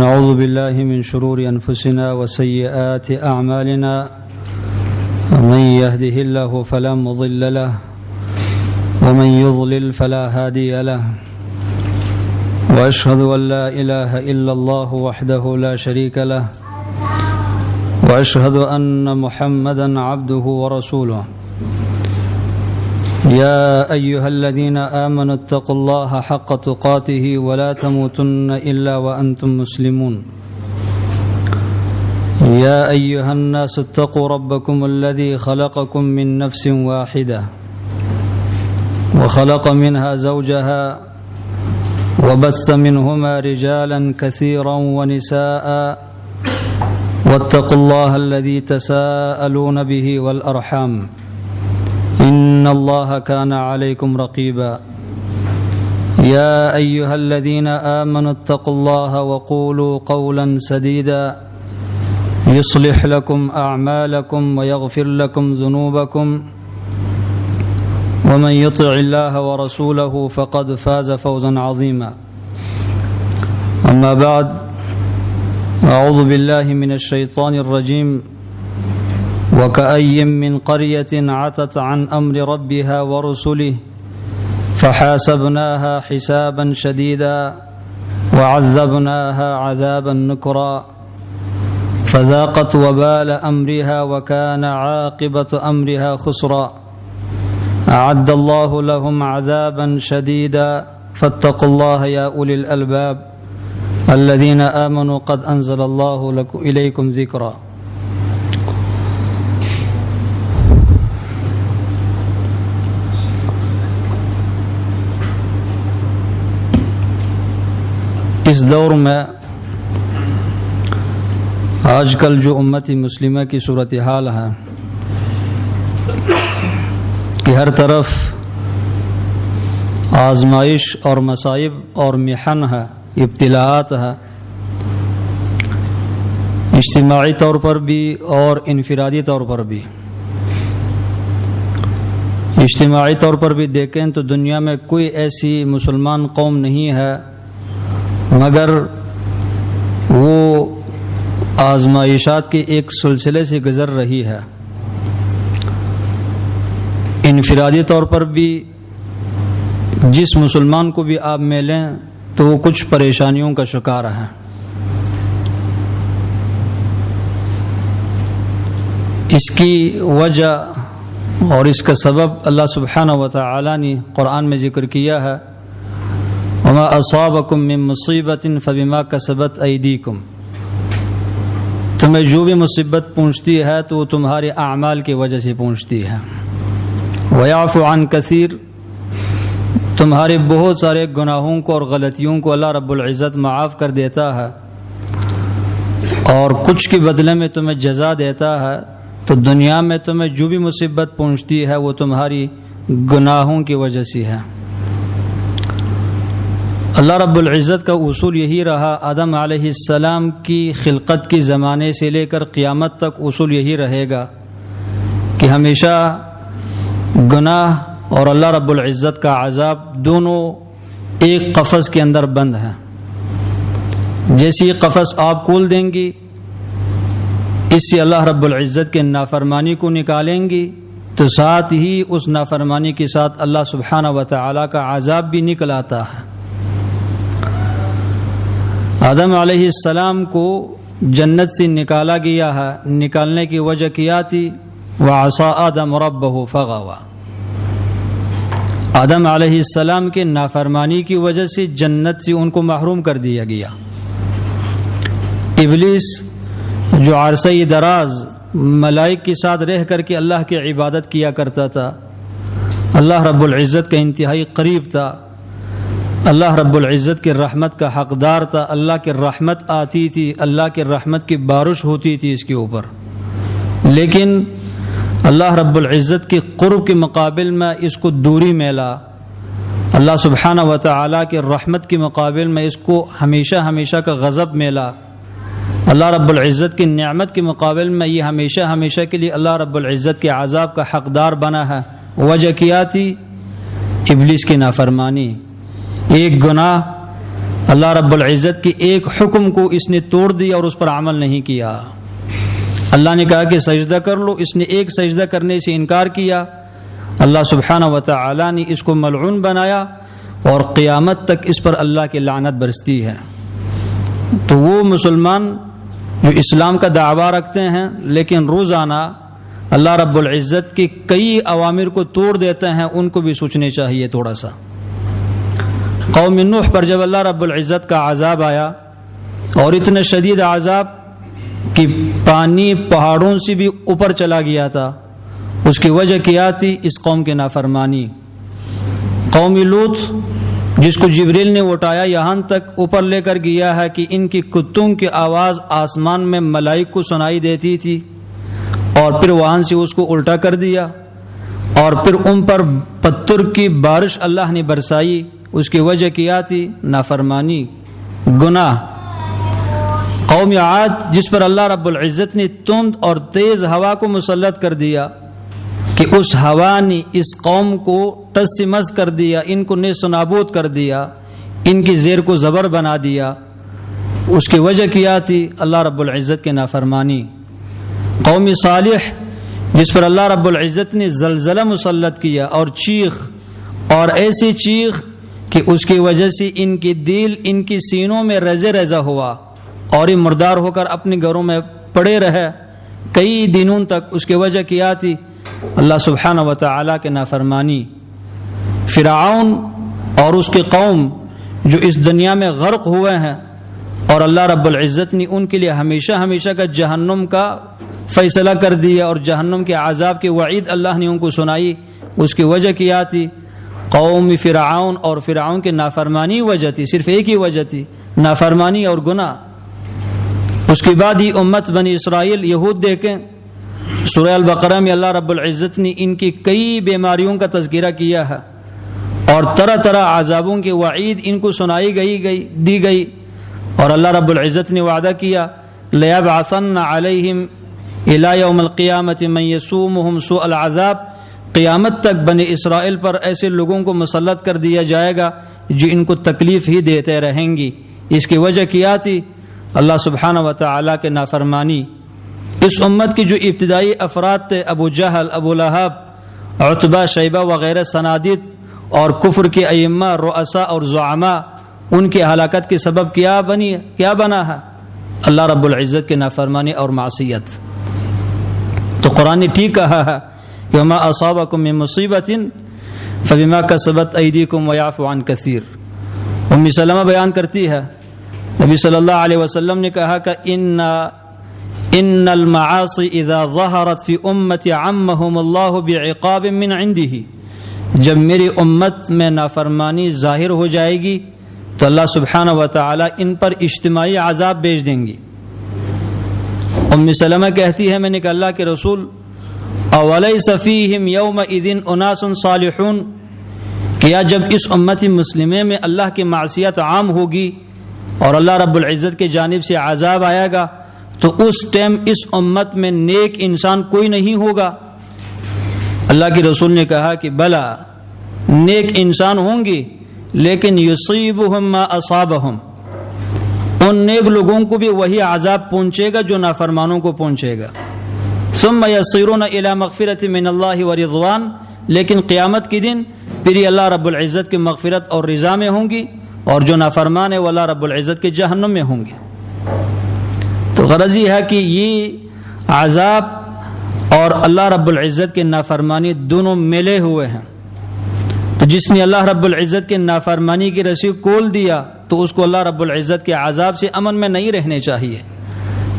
ونعوذ بالله من شرور أنفسنا وسيئات أعمالنا من يهده الله فلا مضل له ومن يضلل فلا هادي له وأشهد أن لا إله إلا الله وحده لا شريك له وأشهد أن محمدا عبده ورسوله يا أيها الذين آمنوا اتقوا الله حق تقاته ولا تموتن إلا وأنتم مسلمون يا أيها الناس اتقوا ربكم الذي خلقكم من نفس واحدة وخلق منها زوجها وبث منهما رجالا كثيرا ونساء واتقوا الله الذي تساءلون به والأرحام إن الله كان عليكم رقيبا يا أيها الذين آمنوا اتقوا الله وقولوا قولا سديدا يصلح لكم أعمالكم ويغفر لكم ذنوبكم ومن يطع الله ورسوله فقد فاز فوزا عظيما أما بعد أعوذ بالله من الشيطان الرجيم وكأي من قرية عتت عن أمر ربها ورسله فحاسبناها حسابا شديدا وعذبناها عذابا نكرا فذاقت وبال أمرها وكان عاقبة أمرها خسرا أعد الله لهم عذابا شديدا فاتقوا الله يا أولي الألباب الذين آمنوا قد أنزل الله إليكم ذكرا. اس دور میں آج کل جو امت مسلمہ کی صورتحال ہے کہ ہر طرف آزمائش اور مصائب اور محن ہے، ابتلاءات ہے، اجتماعی طور پر بھی اور انفرادی طور پر بھی. اجتماعی طور پر بھی دیکھیں تو دنیا میں کوئی ایسی مسلمان قوم نہیں ہے مگر وہ آزمائشات کے ایک سلسلے سے گزر رہی ہے. انفرادی طور پر بھی جس مسلمان کو بھی آپ ملیں تو وہ کچھ پریشانیوں کا شکار ہے. اس کی وجہ اور اس کا سبب اللہ سبحانہ و تعالی نے قرآن میں ذکر کیا ہے، وما اصابکم من مصیبت فبما کسبت ایدیکم. تمہیں جو بھی مصیبت پہنچتی ہے تو وہ تمہارے اعمال کی وجہ سے پہنچتی ہے. ویعفو عن کثیر، تمہارے بہت سارے گناہوں کو اور غلطیوں کو اللہ رب العزت معاف کر دیتا ہے اور کچھ کے بدلے میں تمہیں جزا دیتا ہے. تو دنیا میں تمہیں جو بھی مصیبت پہنچتی ہے وہ تمہاری گناہوں کی وجہ سے ہے. اللہ رب العزت کا اصول یہی رہا، آدم علیہ السلام کی خلقت کی زمانے سے لے کر قیامت تک اصول یہی رہے گا کہ ہمیشہ گناہ اور اللہ رب العزت کا عذاب دونوں ایک قفس کے اندر بند ہیں. جیسی قفس آپ کھول دیں گی اس سے اللہ رب العزت کے نافرمانی کو نکالیں گی تو ساتھ ہی اس نافرمانی کے ساتھ اللہ سبحانہ و تعالی کا عذاب بھی نکل آتا ہے. آدم علیہ السلام کو جنت سے نکالا گیا ہے، نکالنے کی وجہ کیا تھی؟ وعصى آدم ربه فغوى. آدم علیہ السلام کے نافرمانی کی وجہ سے جنت سے ان کو محروم کر دیا گیا. ابلیس جو عرصہ دراز ملائک کے ساتھ رہ کر کے اللہ کی عبادت کیا کرتا تھا، اللہ رب العزت کا انتہائی قریب تھا، اللہ رب العزت کی رحمت کا حقدار تھا، اللہ کی رحمت آتی تھی، اللہ کی رحمت کی بارش ہوتی تھی اس کے اوپر، لیکن اللہ رب العزت کے قرب کے مقابل میں اس کو دوری ملا. اللہ سبحانہ و تعالی کے رحمت کے مقابل میں اس کو ہمیشہ ہمیشہ کا غضب ملا. اللہ رب العزت کی نعمت کے مقابل میں یہ ہمیشہ ہمیشہ کے لیے اللہ رب العزت کے عذاب کا حقدار بنا ہے. وجہ کیا تھی؟ ابلیس کی نافرمانی. ایک گناہ اللہ رب العزت کی ایک حکم کو اس نے توڑ دیا اور اس پر عمل نہیں کیا۔ اللہ نے کہا کہ سجدہ کر لو، اس نے ایک سجدہ کرنے سے انکار کیا، اللہ سبحانہ و تعالی نے اس کو ملعون بنایا اور قیامت تک اس پر اللہ کی لعنت برستی ہے۔ تو وہ مسلمان جو اسلام کا دعویٰ رکھتے ہیں لیکن روزانہ اللہ رب العزت کے کئی اوامر کو توڑ دیتے ہیں، ان کو بھی سوچنے چاہیے تھوڑا سا۔ قوم نوح پر جب اللہ رب العزت کا عذاب آیا اور اتنے شدید عذاب کہ پانی پہاڑوں سے بھی اوپر چلا گیا تھا، اس کی وجہ کیا تھی؟ اس قوم کی نافرمانی۔ قوم لوط جس کو جبریل نے اٹھایا یہاں تک اوپر لے کر گیا ہے کہ ان کی کتوں کی آواز آسمان میں ملائک کو سنائی دیتی تھی، اور پھر وہاں سے اس کو الٹا کر دیا اور پھر ان پر پتھر کی بارش اللہ نے برسائی۔ اس کی وجہ کیا تھی؟ نافرمانی، گناہ۔ قوم عاد جس پر اللہ رب العزت نے تند اور تیز ہوا کو مسلط کر دیا کہ اس ہوا نے اس قوم کو ٹس مس کر دیا، ان کو نیست و نابود کر دیا، ان کی زیر کو زبر بنا دیا۔ اس کی وجہ کیا تھی؟ اللہ رب العزت کے نافرمانی۔ قوم صالح جس پر اللہ رب العزت نے زلزلہ مسلط کیا اور چیخ، اور ایسی چیخ کہ اس کی وجہ سے ان کی دل ان کی سینوں میں رزے رزا ہوا اور یہ مردار ہو کر اپنے گھروں میں پڑے رہے کئی دنوں تک۔ اس کی وجہ کیا تھی؟ اللہ سبحانہ و تعالی کے نافرمانی۔ فرعون اور اس کی قوم جو اس دنیا میں غرق ہوئے ہیں اور اللہ رب العزت نے ان کے لیے ہمیشہ ہمیشہ کا جہنم کا فیصلہ کر دیا اور جہنم کے عذاب کی وعید اللہ نے ان کو سنائی۔ اس کی وجہ کیا تھی؟ قوم فرعون اور فرعون کے نافرمانی وجہ تھی، صرف ایک ہی وجہ تھی، نافرمانی اور گناہ۔ اس کے بعد ہی امت بنی اسرائیل یہود دیکھیں، سورہ البقرہ میں اللہ رب العزت نے ان کی کئی بیماریوں کا تذکرہ کیا ہے اور طرح طرح عذابوں کی وعید ان کو سنائی دی گئی، اور اللہ رب العزت نے وعدہ کیا لَيَبْعَثَنَّ عَلَيْهِمْ إِلَى يَوْمِ الْقِيَامَةِ مَنْ يَسُومُهُمْ سُوءَ الْعَذَابِ۔ قیامت تک بنی اسرائیل پر ایسے لوگوں کو مسلط کر دیا جائے گا جو ان کو تکلیف ہی دیتے رہیں گی۔ اس کی وجہ کیا تھی؟ اللہ سبحانہ و تعالی کے نافرمانی۔ اس امت کی جو ابتدائی افراد تھے، ابو جہل، ابو لہب، عتبہ، شیبہ وغیرہ صنادید اور کفر کے ائمہ، رؤساء اور زعماء، ان کی ہلاکت کے سبب کیا بنا ہے؟ اللہ رب العزت کے نافرمانی اور معصیت۔ تو قرآن نے ٹھیک کہا ہے کہ وما اصابکم من مصیبت فبما کسبت ایدیکم ویعفو عن کثیر۔ ام سلمہ بیان کرتی ہے نبی صلی اللہ علیہ وسلم نے کہا کہ ان المعاصی اذا ظہرت فی امتی عمہم اللہ بعقاب من عنده۔ جب میری امت میں نافرمانی ظاہر ہو جائے گی تو اللہ سبحانہ و تعالی ان پر اجتماعی عذاب بھیج دیں گی۔ ام سلمہ کہتی ہے میں نے کہا اللہ کے رسول اولیس فیہم یومئذ اناس صالحون، کیا جب اس امت مسلمہ میں اللہ کی معصیت عام ہوگی اور اللہ رب العزت کی جانب سے عذاب آئے گا تو اس ٹائم اس امت میں نیک انسان کوئی نہیں ہوگا؟ اللہ کے رسول نے کہا کہ بلا، نیک انسان ہوں گے لیکن یصیبہم ما اصابہم، ان نیک لوگوں کو بھی وہی عذاب پہنچے گا جو نافرمانوں کو پہنچے گا۔ ثم یصیرون الی مغفرۃ من اللہ ورضوان، لیکن قیامت کے دن پھر یہ اللہ رب العزت کی مغفرت اور رضا میں ہوں گی، اور جو نافرمان ہے وہ اللہ رب العزت کے جہنم میں ہوں گے۔ تو غرض یہ ہے کہ یہ عذاب اور اللہ رب العزت کے نافرمانی دونوں ملے ہوئے ہیں۔ تو جس نے اللہ رب العزت کے نافرمانی کی رسی کھول دیا تو اس کو اللہ رب العزت کے عذاب سے امن میں نہیں رہنے چاہیے۔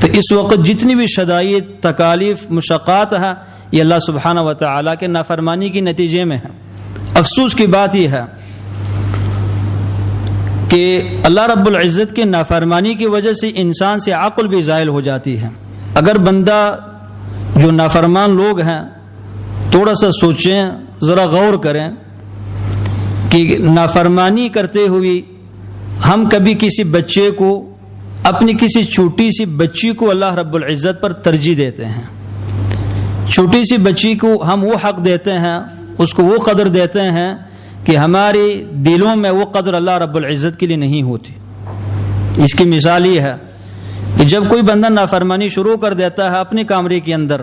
تو اس وقت جتنی بھی شدائد، تکالیف، مشقات ہیں، یہ اللہ سبحانہ و تعالیٰ کے نافرمانی کے نتیجے میں ہے۔ افسوس کی بات یہ ہے کہ اللہ رب العزت کے نافرمانی کی وجہ سے انسان سے عقل بھی زائل ہو جاتی ہے۔ اگر بندہ جو نافرمان لوگ ہیں تھوڑا سا سوچیں، ذرا غور کریں کہ نافرمانی کرتے ہوئے ہم کبھی کسی بچے کو، اپنی کسی چھوٹی سی بچی کو اللہ رب العزت پر ترجیح دیتے ہیں، چھوٹی سی بچی کو ہم وہ حق دیتے ہیں، اس کو وہ قدر دیتے ہیں کہ ہمارے دلوں میں وہ قدر اللہ رب العزت کے لیے نہیں ہوتی۔ اس کی مثال یہ ہے کہ جب کوئی بندہ نافرمانی شروع کر دیتا ہے اپنے کمرے کے اندر،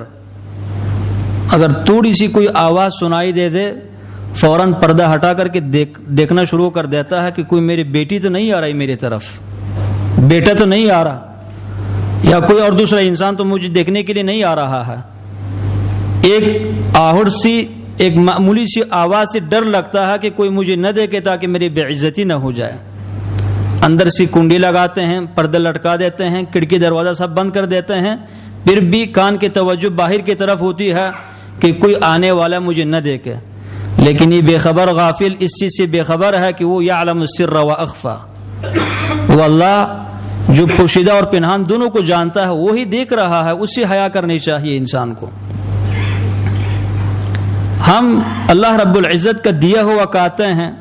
اگر تھوڑی سی کوئی آواز سنائی دے فوراً پردہ ہٹا کر کے دیکھنا شروع کر دیتا ہے کہ کوئی میری بیٹی تو نہیں آ رہی میری طرف، بیٹا تو نہیں آ رہا، یا کوئی اور دوسرا انسان تو مجھے دیکھنے کے لیے نہیں آ رہا ہے۔ ایک آہٹ سی، ایک معمولی سی آواز سے ڈر لگتا ہے کہ کوئی مجھے نہ دیکھے تاکہ میری بے عزتی نہ ہو جائے، اندر سی کنڈی لگاتے ہیں، پردہ لٹکا دیتے ہیں، کھڑکی دروازہ سب بند کر دیتے ہیں، پھر بھی کان کی توجہ باہر کی طرف ہوتی ہے کہ کوئی آنے والا مجھے نہ دیکھے۔ لیکن یہ بے خبر غافل اس چیز سے بے خبر ہے کہ وہ یعلم السر و اخفا، وہ اللہ جو پوشیدہ اور پنہان دونوں کو جانتا ہے وہی دیکھ رہا ہے، اس سے حیا کرنی چاہیے انسان کو۔ ہم اللہ رب العزت کا دیا ہوا کھاتے ہیں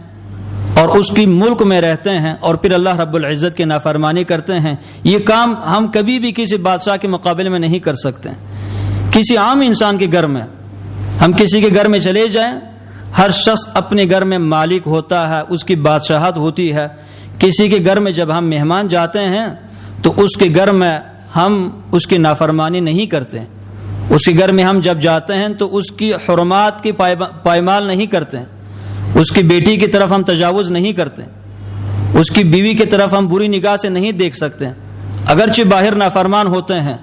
اور اس کی ملک میں رہتے ہیں اور پھر اللہ رب العزت کی نافرمانی کرتے ہیں، یہ کام ہم کبھی بھی کسی بادشاہ کے مقابلے میں نہیں کر سکتے۔ کسی عام انسان کے گھر میں، ہم کسی کے گھر میں چلے جائیں، ہر شخص اپنے گھر میں مالک ہوتا ہے، اس کی بادشاہت ہوتی ہے۔ کسی کے گھر میں جب ہم مہمان جاتے ہیں تو اس کے گھر میں ہم اس کی نافرمانی نہیں کرتے، اس کے گھر میں ہم جب جاتے ہیں تو اس کی حرمات کی پائمال نہیں کرتے، اس کی بیٹی کی طرف ہم تجاوز نہیں کرتے، اس کی بیوی کی طرف ہم بری نگاہ سے نہیں دیکھ سکتے، اگرچہ باہر نافرمان ہوتے ہیں،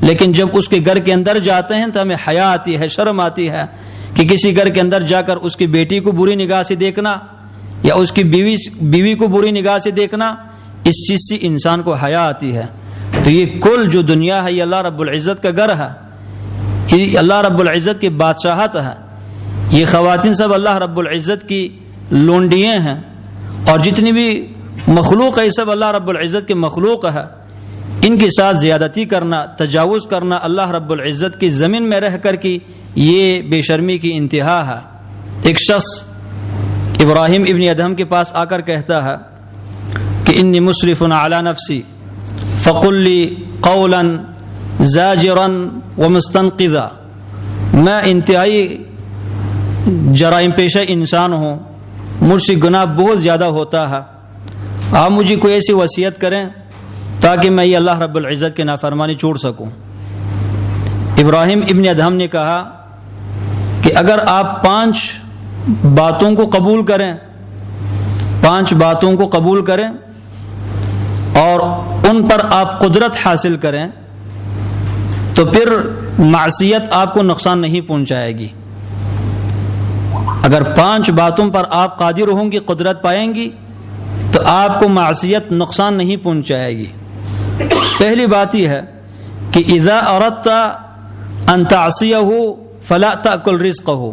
لیکن جب اس کے گھر کے اندر جاتے ہیں تو ہمیں حیا آتی ہے، شرم آتی ہے کہ کسی گھر کے اندر جا کر اس کی بیٹی کو بری نگاہ سے دیکھنا یا اس کی بیوی کو بری نگاہ سے دیکھنا، اس چیز سے انسان کو حیا آتی ہے۔ تو یہ کل جو دنیا ہے یہ اللہ رب العزت کا گھر ہے، یہ اللہ رب العزت کی بادشاہت ہے، یہ خواتین سب اللہ رب العزت کی لونڈیاں ہیں، اور جتنی بھی مخلوق ہے یہ سب اللہ رب العزت کی مخلوق ہے۔ ان کے ساتھ زیادتی کرنا، تجاوز کرنا اللہ رب العزت کی زمین میں رہ کر کی یہ بے شرمی کی انتہا ہے۔ ایک شخص ابراہیم ابن ادہم کے پاس آ کر کہتا ہے کہ انی مسرف علی نفسی فقل لی قولا زاجرا ومستنقذا، میں انتہائی جرائم پیشہ انسان ہوں، مجھ سے گناہ بہت زیادہ ہوتا ہے، آپ مجھے کوئی ایسی وصیت کریں تاکہ میں یہ اللہ رب العزت کی نافرمانی چھوڑ سکوں۔ ابراہیم ابن ادہم نے کہا کہ اگر آپ 5 باتوں کو قبول کریں، 5 باتوں کو قبول کریں اور ان پر آپ قدرت حاصل کریں تو پھر معصیت آپ کو نقصان نہیں پہنچائے گی۔ اگر 5 باتوں پر آپ قادر ہوں گی، قدرت پائیں گی، تو آپ کو معصیت نقصان نہیں پہنچائے گی۔ پہلی بات یہ ہے کہ اذا اردت ان تعصیہ فلا تأکل رزقہ،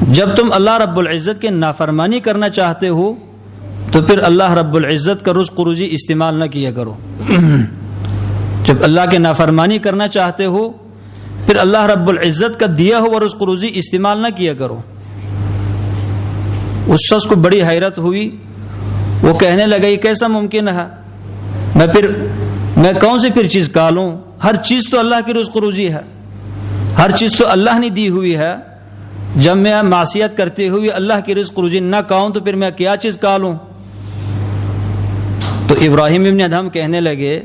جب تم اللہ رب العزت کے نافرمانی کرنا چاہتے ہو تو پھر اللہ رب العزت کا رزق روزی استعمال نہ کیا کرو۔ جب اللہ کے نافرمانی کرنا چاہتے ہو پھر اللہ رب العزت کا دیا ہوا رزق روزی استعمال نہ کیا کرو۔ اس شخص کو بڑی حیرت ہوئی، وہ کہنے لگا یہ کیسا ممکن ہے، میں کون سی پھر چیز کھا لوں، ہر چیز تو اللہ کی رزق روزی ہے، ہر چیز تو اللہ نے دی ہوئی ہے، جب میں معصیت کرتے ہوئے اللہ کی رزق روزی نہ کھاؤں تو پھر میں کیا چیز کھا لوں۔ تو ابراہیم ابن ادہم کہنے لگے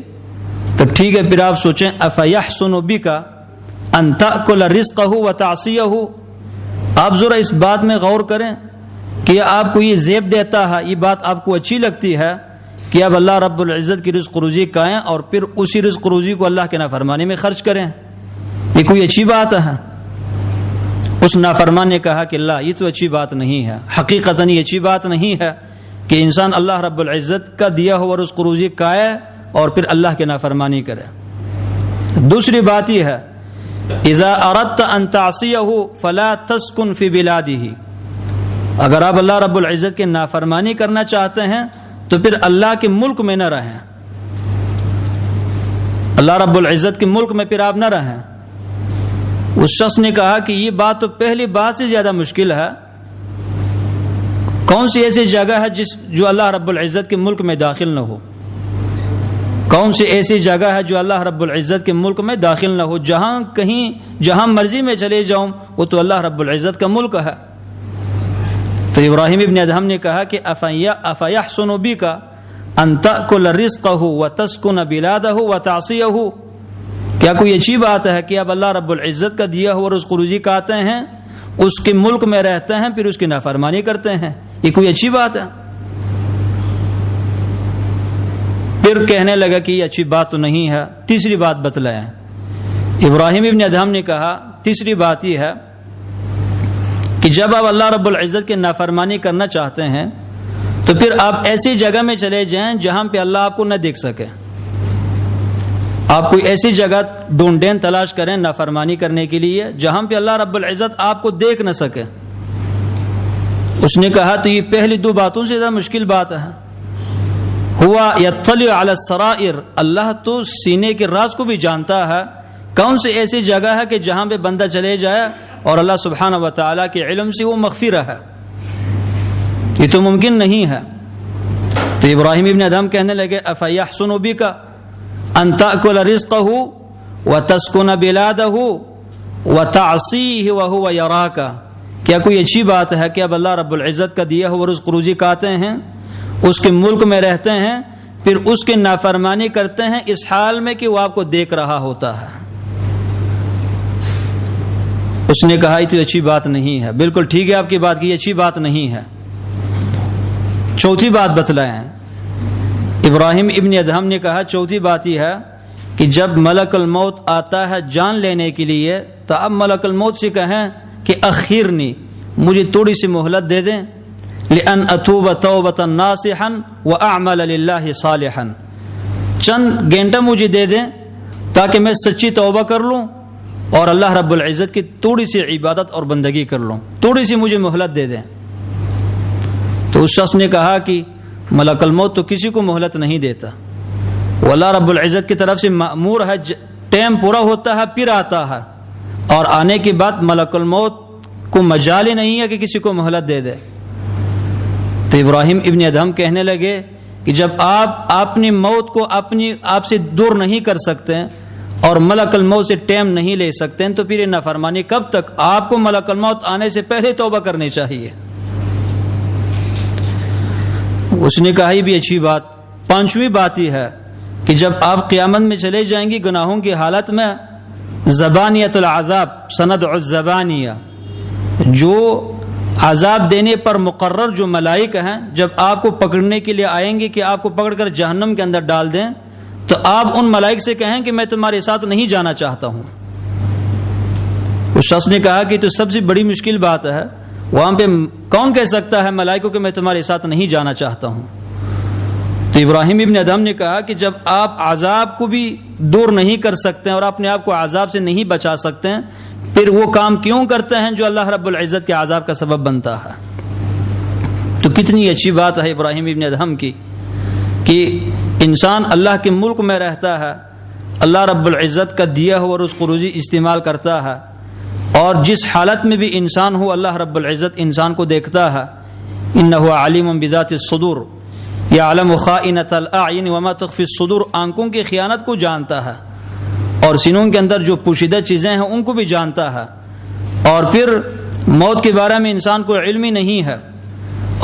تو ٹھیک ہے پھر آپ سوچیں افیحسن بک ان تأکل رزقہ وتعصیہ، آپ ذرا اس بات میں غور کریں کہ آپ کو یہ زیب دیتا ہے، یہ بات آپ کو اچھی لگتی ہے کہ اب اللہ رب العزت کی رزق روزی کھائیں اور پھر اسی رزق روزی کو اللہ کے نافرمانی میں خرچ کریں، یہ کوئی اچھی بات ہے؟ اس نافرمان نے کہا کہ اللہ یہ تو اچھی بات نہیں ہے، حقیقتاً یہ اچھی بات نہیں ہے کہ انسان اللہ رب العزت کا دیا ہوا رزق روزی کھائے اور پھر اللہ کی نافرمانی کرے۔ دوسری بات یہ ہے اذا اردت ان تعصیہ فلا تسکن فی بلادہ، اگر آپ اللہ رب العزت کی نافرمانی کرنا چاہتے ہیں تو پھر اللہ کے ملک میں نہ رہیں، اللہ رب العزت کے ملک میں پھر آپ نہ رہیں۔ اس شخص نے کہا کہ یہ بات تو پہلی بات سے زیادہ مشکل ہے، کون سی ایسی جگہ ہے جو اللہ رب العزت کے ملک میں داخل نہ ہو، کون سی ایسی جگہ ہے جو اللہ رب العزت کے ملک میں داخل نہ ہو، جہاں مرضی میں چلے جاؤں وہ تو اللہ رب العزت کا ملک ہے۔ تو ابراہیم ابن ادہم نے کہا کہ افیحسن بک ان تأکل رزقہ وتسکن بلادہ وتعصیہ، کیا کوئی اچھی بات ہے کہ اب اللہ رب العزت کا دیا ہوا رزق روزی کھاتے ہیں، اس کے ملک میں رہتے ہیں، پھر اس کی نافرمانی کرتے ہیں؟ یہ کوئی اچھی بات ہے؟ پھر کہنے لگا کہ یہ اچھی بات تو نہیں ہے۔ تیسری بات بتلائیں۔ ابراہیم ابن ادہم نے کہا تیسری بات یہ ہے کہ جب آپ اللہ رب العزت کی نافرمانی کرنا چاہتے ہیں تو پھر آپ ایسی جگہ میں چلے جائیں جہاں پہ اللہ آپ کو نہ دیکھ سکے۔ آپ کوئی ایسی جگہ ڈھونڈیں، تلاش کریں نافرمانی کرنے کے لیے جہاں پہ اللہ رب العزت آپ کو دیکھ نہ سکے۔ اس نے کہا تو یہ پہلی دو باتوں سے زیادہ مشکل بات ہے۔ ہوا یطلع علی السرائر، اللہ تو سینے کے راز کو بھی جانتا ہے۔ کون سی ایسی جگہ ہے کہ جہاں پہ بندہ چلے جائے اور اللہ سبحانہ و تعالیٰ کے علم سے وہ مخفی رہا؟ یہ تو ممکن نہیں ہے۔ تو ابراہیم ابن ادہم کہنے لگے افیحسن بک ان تأکل رزقہ وتسکن بلادہ وتعصیہ وہو یراک، کیا کوئی اچھی بات ہے کہ اب اللہ رب العزت کا دیا ہوا رزق روزی کھاتے ہیں، اس کے ملک میں رہتے ہیں، پھر اس کی نافرمانی کرتے ہیں اس حال میں کہ وہ آپ کو دیکھ رہا ہوتا ہے؟ اس نے کہا یہ تو اچھی بات نہیں ہے۔ بالکل ٹھیک ہے آپ کی بات کی، یہ اچھی بات نہیں ہے۔ چوتھی بات بتلائیں۔ ابراہیم ابن ادہم نے کہا چوتھی بات یہ ہے کہ جب ملک الموت آتا ہے جان لینے کے لیے تو اب ملک الموت سے کہیں کہ اخرنی، مجھے تھوڑی سی مہلت دے دیں، لأن اتوب توبۃ ناصحا واعمل للہ صالحا، چند گھنٹہ مجھے دے دیں تاکہ میں سچی توبہ کر لوں اور اللہ رب العزت کی تھوڑی سی عبادت اور بندگی کر لوں، تھوڑی سی مجھے مہلت دے دیں۔ تو اس شخص نے کہا کہ ملک الموت تو کسی کو مہلت نہیں دیتا، وہ اللہ رب العزت کی طرف سے مأمور ہے، ٹائم پورا ہوتا ہے پھر آتا ہے، اور آنے کے بعد ملک الموت کو مجال ہی نہیں ہے کہ کسی کو مہلت دے دے۔ تو ابراہیم ابن ادہم کہنے لگے کہ جب آپ اپنی موت کو آپ سے دور نہیں کر سکتے اور ملک الموت سے ٹائم نہیں لے سکتے ہیں تو پھر یہ نافرمانی کب تک؟ آپ کو ملک الموت آنے سے پہلے توبہ کرنی چاہیے۔ اس نے کہا یہ بھی اچھی بات۔ پانچویں بات یہ ہے کہ جب آپ قیامت میں چلے جائیں گی گناہوں کی حالت میں، زبانیت العذاب سندع الزبانیہ، جو عذاب دینے پر مقرر جو ملائک ہیں جب آپ کو پکڑنے کے لیے آئیں گے کہ آپ کو پکڑ کر جہنم کے اندر ڈال دیں تو آپ ان ملائک سے کہیں کہ میں تمہارے ساتھ نہیں جانا چاہتا ہوں۔ اس شخص نے کہا کہ تو سب سے بڑی مشکل بات ہے، وہاں پہ کون کہہ سکتا ہے ملائکوں کہ میں تمہارے ساتھ نہیں جانا چاہتا ہوں؟ تو ابراہیم ابن ادہم نے کہا کہ جب آپ عذاب کو بھی دور نہیں کر سکتے ہیں اور اپنے آپ کو عذاب سے نہیں بچا سکتے ہیں، پھر وہ کام کیوں کرتے ہیں جو اللہ رب العزت کے عذاب کا سبب بنتا ہے؟ تو کتنی اچھی بات ہے ابراہیم ابن ادہم کی کہ انسان اللہ کے ملک میں رہتا ہے، اللہ رب العزت کا دیا ہوا رزق روزی استعمال کرتا ہے، اور جس حالت میں بھی انسان ہو اللہ رب العزت انسان کو دیکھتا ہے۔ انہ علیم بذات الصدور یعلم خائنۃ الاعین وما تخفی الصدور، آنکھوں کی خیانت کو جانتا ہے اور سینوں کے اندر جو پوشیدہ چیزیں ہیں ان کو بھی جانتا ہے، اور پھر موت کے بارے میں انسان کو علم ہی نہیں ہے،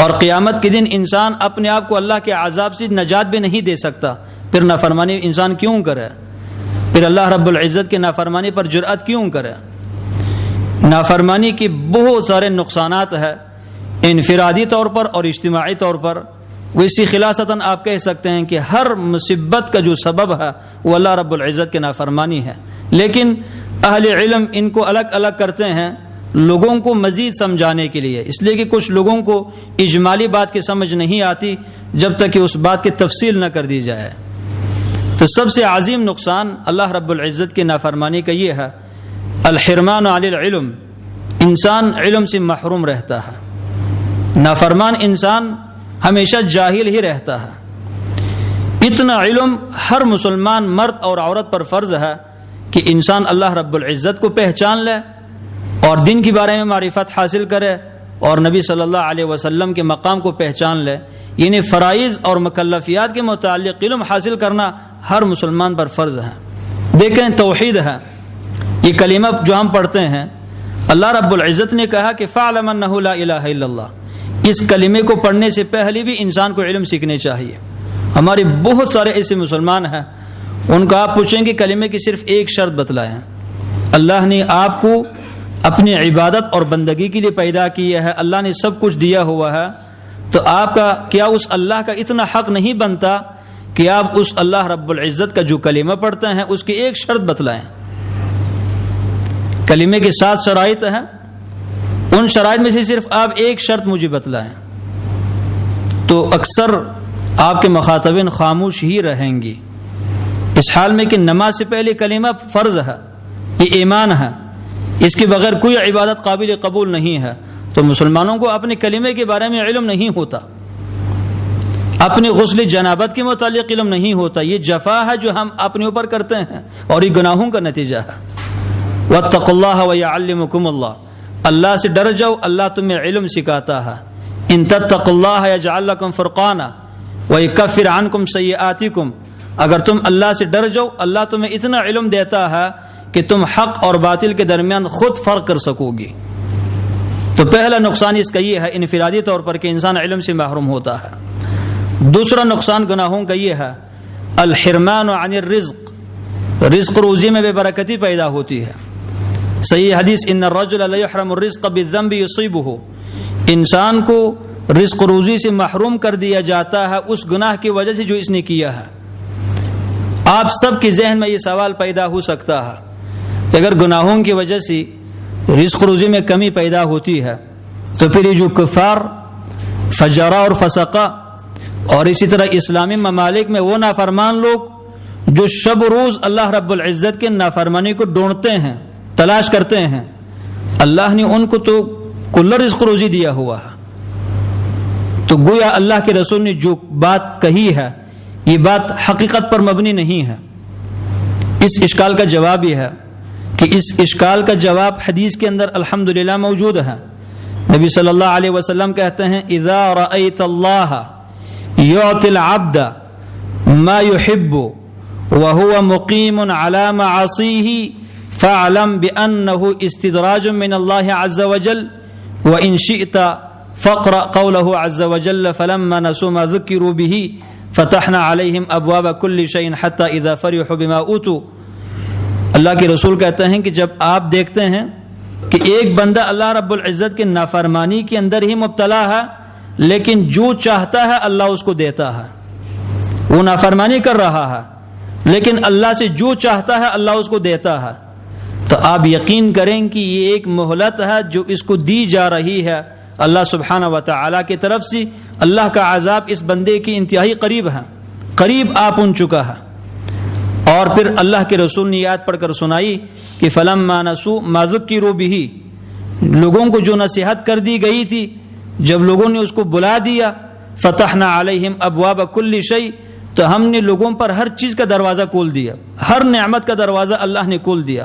اور قیامت کے دن انسان اپنے آپ کو اللہ کے عذاب سے نجات بھی نہیں دے سکتا، پھر نافرمانی انسان کیوں کرے؟ پھر اللہ رب العزت کے نافرمانی پر جرأت کیوں کرے؟ نافرمانی کے بہت سارے نقصانات ہیں، انفرادی طور پر اور اجتماعی طور پر۔ ویسی خلاصتاً آپ کہہ سکتے ہیں کہ ہر مصیبت کا جو سبب ہے وہ اللہ رب العزت کے نافرمانی ہے، لیکن اہل علم ان کو الگ الگ کرتے ہیں لوگوں کو مزید سمجھانے کے لیے، اس لیے کہ کچھ لوگوں کو اجمالی بات کی سمجھ نہیں آتی جب تک کہ اس بات کی تفصیل نہ کر دی جائے۔ تو سب سے عظیم نقصان اللہ رب العزت کی نافرمانی کا یہ ہے الحرمان عن العلم، انسان علم سے محروم رہتا ہے، نافرمان انسان ہمیشہ جاہل ہی رہتا ہے۔ اتنا علم ہر مسلمان مرد اور عورت پر فرض ہے کہ انسان اللہ رب العزت کو پہچان لے اور دین کے بارے میں معرفت حاصل کرے اور نبی صلی اللہ علیہ وسلم کے مقام کو پہچان لے، یعنی فرائض اور مکلفیات کے متعلق علم حاصل کرنا ہر مسلمان پر فرض ہے۔ دیکھیں توحید ہے، یہ کلمہ جو ہم پڑھتے ہیں، اللہ رب العزت نے کہا کہ فَاعْلَمْ أَنَّهُ لَا إِلَهَ إِلَّا اللَّهُ، اس کلمے کو پڑھنے سے پہلے بھی انسان کو علم سیکھنے چاہیے، ہمارے بہت سارے ایسے مسلمان ہیں، ان کو آپ پوچھیں کہ کلمے کی صرف ایک شرط بتلائیں۔ اللہ نے آپ کو اپنی عبادت اور بندگی کے لیے پیدا کیا ہے، اللہ نے سب کچھ دیا ہوا ہے، تو آپ کا کیا اس اللہ کا اتنا حق نہیں بنتا کہ آپ اس اللہ رب العزت کا جو کلمہ پڑھتے ہیں اس کی ایک شرط بتلائیں؟ کلمے کے 7 شرائط ہیں، ان شرائط میں سے صرف آپ ایک شرط مجھے بتلائیں، تو اکثر آپ کے مخاطبین خاموش ہی رہیں گی، اس حال میں کہ نماز سے پہلے کلمہ فرض ہے، یہ ایمان ہے، اس کے بغیر کوئی عبادت قابل قبول نہیں ہے۔ تو مسلمانوں کو اپنے کلمے کے بارے میں علم نہیں ہوتا، اپنے غسل جنابت کے متعلق علم نہیں ہوتا، یہ جفا ہے جو ہم اپنے اوپر کرتے ہیں اور یہ گناہوں کا نتیجہ ہے۔ واتقوا اللہ ویعلمکم اللہ، اللہ سے ڈر جاؤ، اللہ تمہیں علم سکھاتا ہے۔ ان تتقوا اللہ یجعل لکم فرقانا ویکفر عنکم سیئاتکم، اگر تم اللہ سے ڈر جاؤ، اللہ تمہیں اتنا علم دیتا ہے کہ تم حق اور باطل کے درمیان خود فرق کر سکو گی۔ تو پہلا نقصان اس کا یہ ہے انفرادی طور پر کہ انسان علم سے محروم ہوتا ہے۔ دوسرا نقصان گناہوں کا یہ ہے الحرمان عن الرزق، رزق روزی میں بے برکتی پیدا ہوتی ہے۔ صحیح حدیث ان الرجل لیحرم الرزق بالذنب یصیبہ، انسان کو رزق روزی سے محروم کر دیا جاتا ہے اس گناہ کی وجہ سے جو اس نے کیا ہے۔ آپ سب کے ذہن میں یہ سوال پیدا ہو سکتا ہے کہ اگر گناہوں کی وجہ سے رزق روزی میں کمی پیدا ہوتی ہے تو پھر یہ جو کفار، فجرا اور فسقہ اور اسی طرح اسلامی ممالک میں وہ نافرمان لوگ جو شب روز اللہ رب العزت کے نافرمانی کو ڈھونڈتے ہیں، تلاش کرتے ہیں، اللہ نے ان کو تو کل رزق روزی دیا ہوا ہے۔ تو گویا اللہ کے رسول نے جو بات کہی ہے یہ بات حقیقت پر مبنی نہیں ہے۔ اس اشکال کا جواب یہ ہے کہ اس اشکال کا جواب حدیث کے اندر الحمدللہ موجود ہے۔ نبی صلی اللہ علیہ وسلم کہتے ہیں اذا رأیت اللہ یعطی العبد ما يحب وهو مقیم على معاصیه فاعلم بأنه استدراج من الله عز وجل وإن شئت فاقرأ قوله عز وجل فلما نسوا ما ذكروا به فتحنا عليهم أبواب كل شيء حتى إذا فرحوا بما أوتوا۔ اللہ کے رسول کہتے ہیں کہ جب آپ دیکھتے ہیں کہ ایک بندہ اللہ رب العزت کے نافرمانی کے اندر ہی مبتلا ہے لیکن جو چاہتا ہے اللہ اس کو دیتا ہے، وہ نافرمانی کر رہا ہے لیکن اللہ سے جو چاہتا ہے اللہ اس کو دیتا ہے، تو آپ یقین کریں کہ یہ ایک مہلت ہے جو اس کو دی جا رہی ہے اللہ سبحانہ و تعالیٰ کی طرف سے۔ اللہ کا عذاب اس بندے کی انتہائی قریب ہے، قریب آ پہنچ چکا ہے۔ اور پھر اللہ کے رسول نے آیت پڑھ کر سنائی کہ فلما نسوا ما ذکروا بہ، لوگوں کو جو نصیحت کر دی گئی تھی جب لوگوں نے اس کو بلا دیا، فتحنا علیہم ابواب کل شیء، تو ہم نے لوگوں پر ہر چیز کا دروازہ کھول دیا، ہر نعمت کا دروازہ اللہ نے کھول دیا۔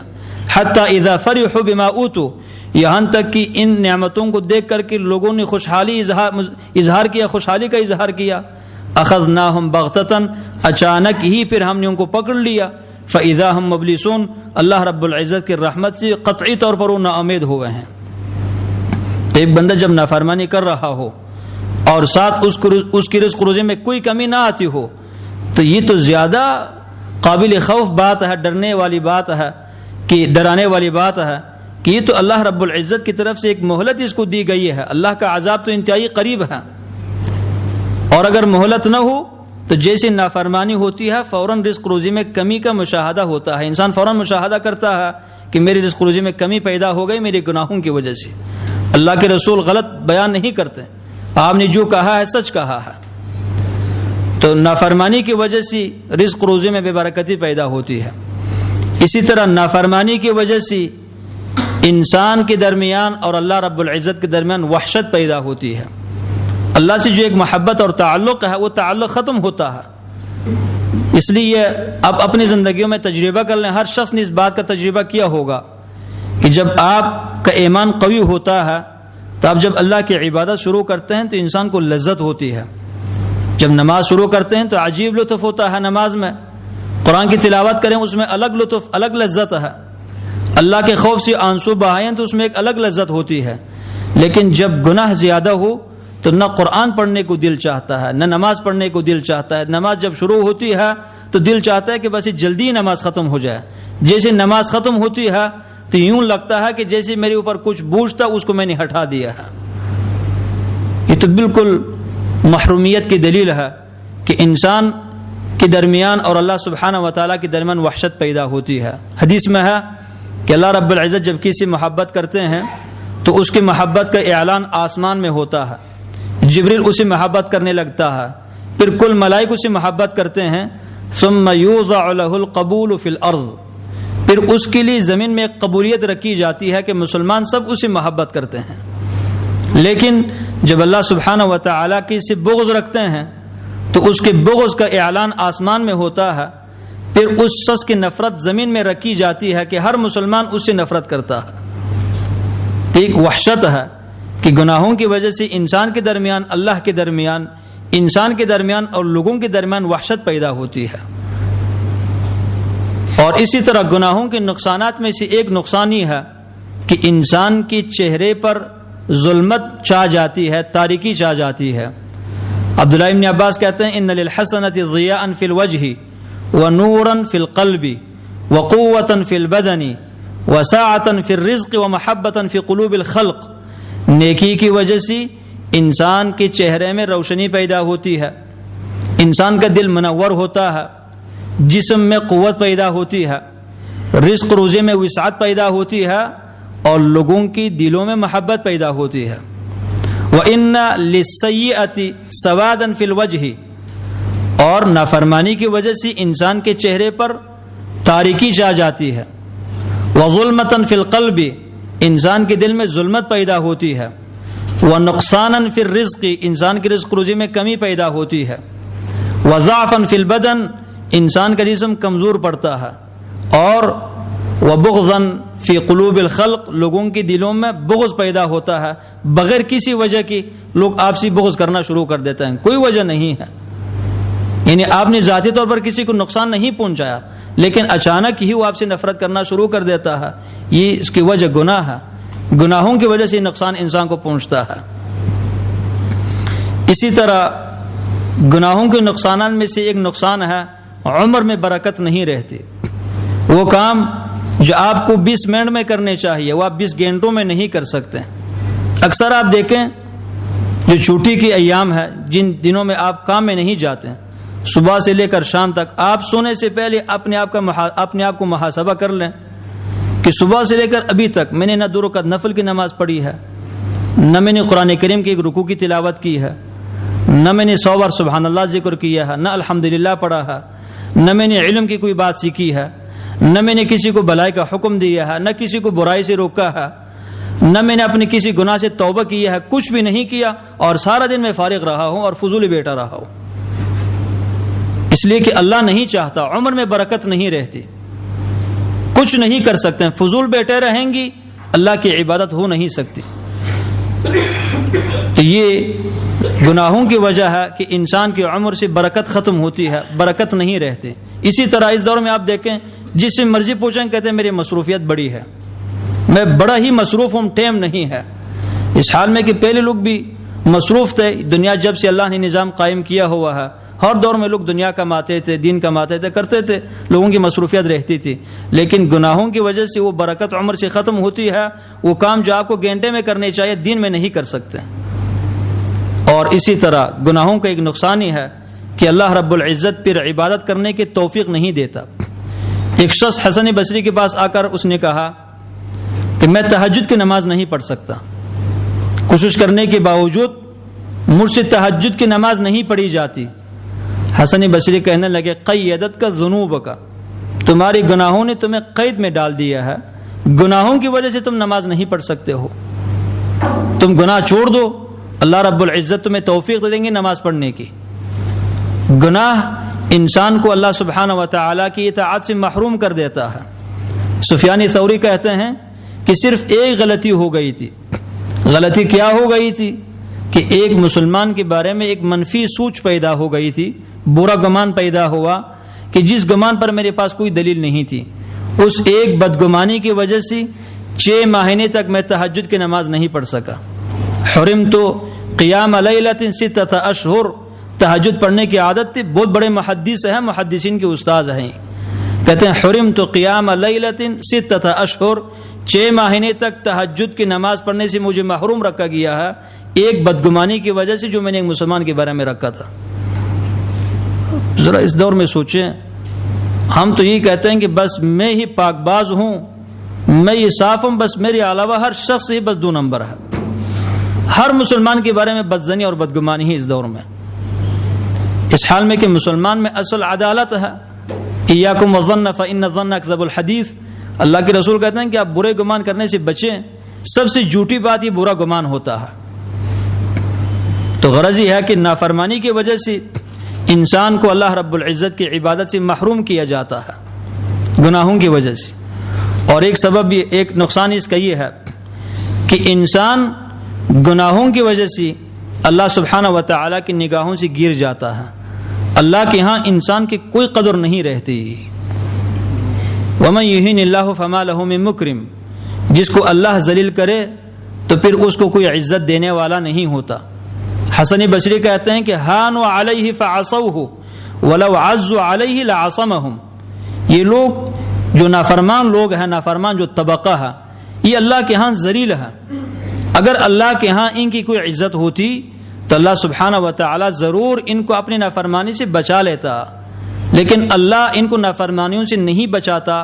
حتی اذا فرحوا بما اوتوا، یہاں تک کہ ان نعمتوں کو دیکھ کر کے لوگوں نے خوشحالی اظہار کیا، خوشحالی کا اظہار کیا۔ اخذناہم بغتۃ، اچانک ہی پھر ہم نے ان کو پکڑ لیا۔ فاذا ہم مبلسون، اللہ رب العزت کی رحمت سے قطعی طور پر وہ نا امید ہوئے ہیں۔ ایک بندہ جب نافرمانی کر رہا ہو اور ساتھ اس کی رزق روزی میں کوئی کمی نہ آتی ہو تو یہ تو زیادہ قابل خوف بات ہے، ڈرنے والی بات ہے، کہ ڈرانے والی بات ہے کہ یہ تو اللہ رب العزت کی طرف سے ایک مہلت اس کو دی گئی ہے، اللہ کا عذاب تو انتہائی قریب ہے۔ اور اگر مہلت نہ ہو تو جیسے نافرمانی ہوتی ہے فوراً رزق روزی میں کمی کا مشاہدہ ہوتا ہے، انسان فوراً مشاہدہ کرتا ہے کہ میری رزق روزی میں کمی پیدا ہو گئی میرے گناہوں کی وجہ سے۔ اللہ کے رسول غلط بیان نہیں کرتے، آپ نے جو کہا ہے سچ کہا ہے۔ تو نافرمانی کی وجہ سے رزق روزی میں بے برکتی پیدا ہوتی ہے۔ اسی طرح نافرمانی کی وجہ سے انسان کے درمیان اور اللہ رب العزت کے درمیان وحشت پیدا ہوتی ہے۔ اللہ سے جو ایک محبت اور تعلق ہے وہ تعلق ختم ہوتا ہے۔ اس لیے اب اپنی زندگیوں میں تجربہ کر لیں، ہر شخص نے اس بات کا تجربہ کیا ہوگا کہ جب آپ کا ایمان قوی ہوتا ہے تو آپ جب اللہ کی عبادت شروع کرتے ہیں تو انسان کو لذت ہوتی ہے۔ جب نماز شروع کرتے ہیں تو عجیب لطف ہوتا ہے نماز میں، قرآن کی تلاوت کریں اس میں الگ لطف، الگ لذت ہے، اللہ کے خوف سے آنسو بہائیں تو اس میں ایک الگ لذت ہوتی ہے۔ لیکن جب گناہ زیادہ ہو تو نہ قرآن پڑھنے کو دل چاہتا ہے، نہ نماز پڑھنے کو دل چاہتا ہے۔ نماز جب شروع ہوتی ہے تو دل چاہتا ہے کہ بس جلدی ہی نماز ختم ہو جائے۔ جیسے نماز ختم ہوتی ہے تو یوں لگتا ہے کہ جیسے میرے اوپر کچھ بوجھ تھا اس کو میں نے ہٹا دیا ہے۔ یہ تو بالکل محرومیت کی دلیل ہے کہ انسان کے درمیان اور اللہ سبحانہ و تعالیٰ کے درمیان وحشت پیدا ہوتی ہے۔ حدیث میں ہے کہ اللہ رب العزت جب کسی محبت کرتے ہیں تو اس کی محبت کا اعلان آسمان میں ہوتا ہے، جبریل اسے محبت کرنے لگتا ہے، پھر کل ملائکہ اسے محبت کرتے ہیں، ثم یوضع له القبول فی الارض، پھر اس کے لیے زمین میں ایک قبولیت رکھی جاتی ہے کہ مسلمان سب اسے محبت کرتے ہیں۔ لیکن جب اللہ سبحانہ و تعالیٰ کی سے بغض رکھتے ہیں تو اس کے بغض کا اعلان آسمان میں ہوتا ہے، پھر اس شخص کی نفرت زمین میں رکھی جاتی ہے کہ ہر مسلمان اس سے نفرت کرتا ہے۔ ایک وحشت ہے کہ گناہوں کی وجہ سے انسان کے درمیان، اللہ کے درمیان، انسان کے درمیان اور لوگوں کے درمیان وحشت پیدا ہوتی ہے۔ اور اسی طرح گناہوں کے نقصانات میں سے ایک نقصان یہ ہے کہ انسان کے چہرے پر ظلمت چھا جاتی ہے، تاریکی چھا جاتی ہے۔ عبداللہ ابن عباس کہتے ہیں ان للحسنۃ ضیاء فی الوجہ ونورا فی القلب وقوۃ فی البدن وسعۃ فی الرزق ومحبۃ فی قلوب الخلق۔ نیکی کی وجہ سے انسان کے چہرے میں روشنی پیدا ہوتی ہے، انسان کا دل منور ہوتا ہے، جسم میں قوت پیدا ہوتی ہے، رزق روزے میں وسعت پیدا ہوتی ہے اور لوگوں کی دلوں میں محبت پیدا ہوتی ہے۔ وَإِنَّ لِلسَّيِّئَةِ سَوَادًا فِي الْوَجْهِ، اور نافرمانی کی وجہ سے انسان کے چہرے پر تاریکی چھا جاتی ہے۔ وَظُلْمَةً فِي الْقَلْبِ، انسان کے دل میں ظلمت پیدا ہوتی ہے۔ وَنُقْصَانًا فِي الرِّزْقِ، انسان کے رزق روزی میں کمی پیدا ہوتی ہے۔ وَضَعْفًا فِي الْبَدَنِ، انسان کا جسم کمزور پڑتا ہے۔ اور وَبُغْضًا فی قلوب الخلق، لوگوں کے دلوں میں بغض پیدا ہوتا ہے، بغیر کسی وجہ کی لوگ آپ سے بغض کرنا شروع کر دیتے ہیں، کوئی وجہ نہیں ہے، یعنی آپ نے ذاتی طور پر کسی کو نقصان نہیں پہنچایا لیکن اچانک ہی وہ آپ سے نفرت کرنا شروع کر دیتا ہے۔ یہ اس کی وجہ گناہ ہے، گناہوں کی وجہ سے نقصان انسان کو پہنچتا ہے۔ اسی طرح گناہوں کے نقصانات میں سے ایک نقصان ہے عمر میں برکت نہیں رہتی۔ وہ کام جو آپ کو 20 منٹ میں کرنے چاہیے وہ آپ 20 گھنٹوں میں نہیں کر سکتے۔ اکثر آپ دیکھیں جو چھٹی کے ایام ہے، جن دنوں میں آپ کام میں نہیں جاتے، صبح سے لے کر شام تک، آپ سونے سے پہلے اپنے آپ کو محاسبہ کر لیں کہ صبح سے لے کر ابھی تک میں نے نہ 2 رکعت نفل کی نماز پڑھی ہے، نہ میں نے قرآن کریم کی ایک رکوع کی تلاوت کی ہے، نہ میں نے 100 بار سبحان اللہ ذکر کیا ہے، نہ الحمدللہ پڑھا ہے، نہ میں نے علم کی کوئی بات سیکھی ہے، نہ میں نے کسی کو بھلائی کا حکم دیا ہے، نہ کسی کو برائی سے روکا ہے، نہ میں نے اپنے کسی گناہ سے توبہ کیا ہے، کچھ بھی نہیں کیا، اور سارا دن میں فارغ رہا ہوں اور فضول بیٹھا رہا ہوں۔ اس لیے کہ اللہ نہیں چاہتا، عمر میں برکت نہیں رہتی، کچھ نہیں کر سکتے ہیں، فضول بیٹھے رہیں گی، اللہ کی عبادت ہو نہیں سکتی۔ تو یہ گناہوں کی وجہ ہے کہ انسان کی عمر سے برکت ختم ہوتی ہے، برکت نہیں رہتی۔ اسی طرح اس دور میں آپ دیکھیں جس سے مرضی پوچھیں کہتے ہیں میری مصروفیت بڑی ہے، میں بڑا ہی مصروف ہوں، ٹائم نہیں ہے۔ اس حال میں کہ پہلے لوگ بھی مصروف تھے، دنیا جب سے اللہ نے نظام قائم کیا ہوا ہے ہر دور میں لوگ دنیا کماتے تھے، دین کماتے تھے، کرتے تھے، لوگوں کی مصروفیت رہتی تھی، لیکن گناہوں کی وجہ سے وہ برکت عمر سے ختم ہوتی ہے، وہ کام جو آپ کو گھنٹے میں کرنے چاہیے دین میں نہیں کر سکتے۔ اور اسی طرح گناہوں کا ایک نقصان ہی ہے کہ اللہ رب العزت پھر عبادت کرنے کی توفیق نہیں دیتا۔ ایک شخص حسن بصری کے پاس آ کر اس نے کہا کہ میں تہجد کی نماز نہیں پڑھ سکتا، کوشش کرنے کے باوجود مجھ سے تہجد کی نماز نہیں پڑھی جاتی۔ حسن بصری کہنے لگے قیدت کا ذنوب کا، تمہاری گناہوں نے تمہیں قید میں ڈال دیا ہے، گناہوں کی وجہ سے تم نماز نہیں پڑھ سکتے ہو، تم گناہ چھوڑ دو، اللہ رب العزت تمہیں توفیق دے دیں گے نماز پڑھنے کی۔ گناہ انسان کو اللہ سبحانہ و تعالیٰ کی اطاعت سے محروم کر دیتا ہے۔ سفیان ثوری کہتے ہیں کہ صرف ایک غلطی ہو گئی تھی۔ غلطی کیا ہو گئی تھی؟ کہ ایک مسلمان کے بارے میں ایک منفی سوچ پیدا ہو گئی تھی، برا گمان پیدا ہوا کہ جس گمان پر میرے پاس کوئی دلیل نہیں تھی، اس ایک بدگمانی کی وجہ سے 6 مہینے تک میں تہجد کی نماز نہیں پڑھ سکا۔ حرمت قیام لیلۃ ستۃ اشہر، تہجد پڑھنے کی عادت تھی. بہت بڑے محدث ہیں، محدثین کے استاذ ہیں. کہتے ہیں حرمت قیام لیلۃ ستۃ اشہر، 6 مہینے تک تہجد کی نماز پڑھنے سے مجھے محروم رکھا گیا ہے، ایک بدگمانی کی وجہ سے جو میں نے ایک مسلمان کے بارے میں رکھا تھا. ذرا اس دور میں سوچیں، ہم تو یہی کہتے ہیں کہ بس میں ہی پاک باز ہوں، میں یہ صاف ہوں، بس میرے علاوہ ہر شخص ہی بس 2 نمبر ہے. ہر مسلمان کے بارے میں بدزنی اور بدگمانی ہی اس دور میں. اس حال میں کہ مسلمان میں اصل عدالت ہے. ایاکم والظن فإن الظن اکذب الحدیث. اللہ کے رسول کہتے ہیں کہ آپ برے گمان کرنے سے بچیں، سب سے جھوٹی بات یہ برا گمان ہوتا ہے. تو غرض یہ ہے کہ نافرمانی کی وجہ سے انسان کو اللہ رب العزت کی عبادت سے محروم کیا جاتا ہے گناہوں کی وجہ سے. اور ایک سبب یہ، ایک نقصان اس کا یہ ہے کہ انسان گناہوں کی وجہ سے اللہ سبحانہ و تعالیٰ کی نگاہوں سے گر جاتا ہے. اللہ کے ہاں انسان کی کوئی قدر نہیں رہتی. وَمَن يُهِنِ اللَّهُ فَمَا لَهُ مِن مُكْرِمٍ، جس کو اللہ ذلیل کرے تو پھر اس کو کوئی عزت دینے والا نہیں ہوتا. حسن بصری کہتے ہیں کہ هَانُوا عَلَيْهِ فَعَصَوْهُ وَلَوْ عَزُّوا عَلَيْهِ لَعَصَمَهُمْ. یہ لوگ جو نافرمان لوگ ہیں، نافرمان جو طبقہ ہے، یہ اللہ کے ہاں ذلیل ہے. اگر اللہ کے ہاں ان کی کوئی عزت ہوتی تو اللہ سبحانہ و تعالی ضرور ان کو اپنی نافرمانی سے بچا لیتا. لیکن اللہ ان کو نافرمانیوں سے نہیں بچاتا،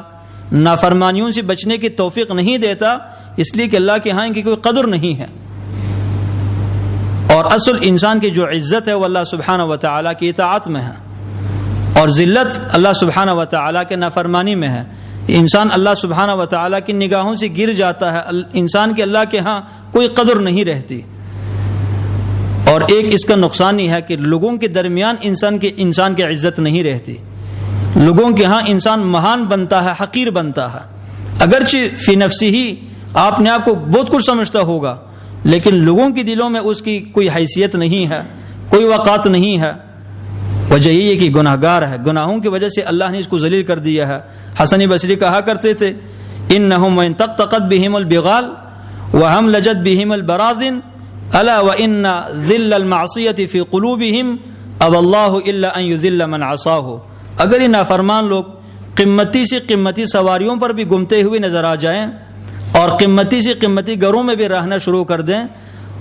نافرمانیوں سے بچنے کی توفیق نہیں دیتا، اس لیے کہ اللہ کے ہاں ان کی کوئی قدر نہیں ہے. اور اصل انسان کی جو عزت ہے وہ اللہ سبحانہ و تعالی کی اطاعت میں ہے، اور ذلت اللہ سبحانہ و تعالی کے نافرمانی میں ہے. انسان اللہ سبحانہ و تعالی کی نگاہوں سے گر جاتا ہے، انسان کے اللہ کے ہاں کوئی قدر نہیں رہتی. اور ایک اس کا نقصان یہ ہے کہ لوگوں کے درمیان انسان کی عزت نہیں رہتی. لوگوں کے ہاں انسان مہان بنتا ہے، حقیر بنتا ہے. اگرچہ فی نفسی ہی آپ نے آپ کو بہت کچھ سمجھتا ہوگا، لیکن لوگوں کے دلوں میں اس کی کوئی حیثیت نہیں ہے، کوئی وقات نہیں ہے. وجہ یہ ہے کہ گناہ گار ہے، گناہوں کی وجہ سے اللہ نے اس کو ذلیل کر دیا ہے. حسن بصری کہا کرتے تھے انہم وان تقطقت بہم البغال وہم لجت بہم البراذن الا وان ذل المعصیۃ فی قلوبہم اب اللہ الا ان یذل من عصاہ. اگر یہ نافرمان لوگ قیمتی سے قیمتی سواریوں پر بھی گھومتے ہوئے نظر آ جائیں اور قیمتی سے قیمتی گھروں میں بھی رہنا شروع کر دیں،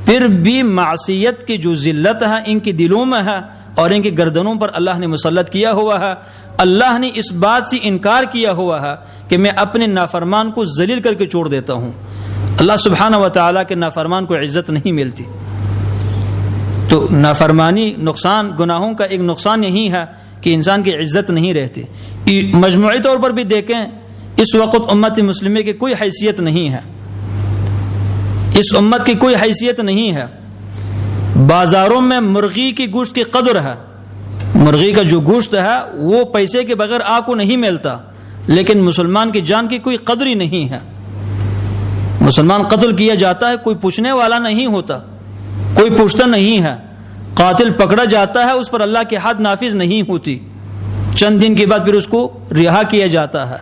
پھر بھی معصیت کی جو ذلت ہے ان کی دلوں میں ہے اور ان کی گردنوں پر اللہ نے مسلط کیا ہوا ہے. اللہ نے اس بات سے انکار کیا ہوا ہے کہ میں اپنے نافرمان کو ذلیل کر کے چھوڑ دیتا ہوں. اللہ سبحانہ و تعالیٰ کے نافرمان کو عزت نہیں ملتی. تو نافرمانی نقصان، گناہوں کا ایک نقصان یہی ہے کہ انسان کی عزت نہیں رہتی. مجموعی طور پر بھی دیکھیں اس وقت امت مسلمہ کی کوئی حیثیت نہیں ہے، اس امت کی کوئی حیثیت نہیں ہے. بازاروں میں مرغی کی گوشت کی قدر ہے، مرغی کا جو گوشت ہے وہ پیسے کے بغیر آپ کو نہیں ملتا، لیکن مسلمان کی جان کی کوئی قدر ہی نہیں ہے. مسلمان قتل کیا جاتا ہے، کوئی پوچھنے والا نہیں ہوتا، کوئی پوچھتا نہیں ہے. قاتل پکڑا جاتا ہے، اس پر اللہ کی حد نافذ نہیں ہوتی، چند دن کے بعد پھر اس کو رہا کیا جاتا ہے.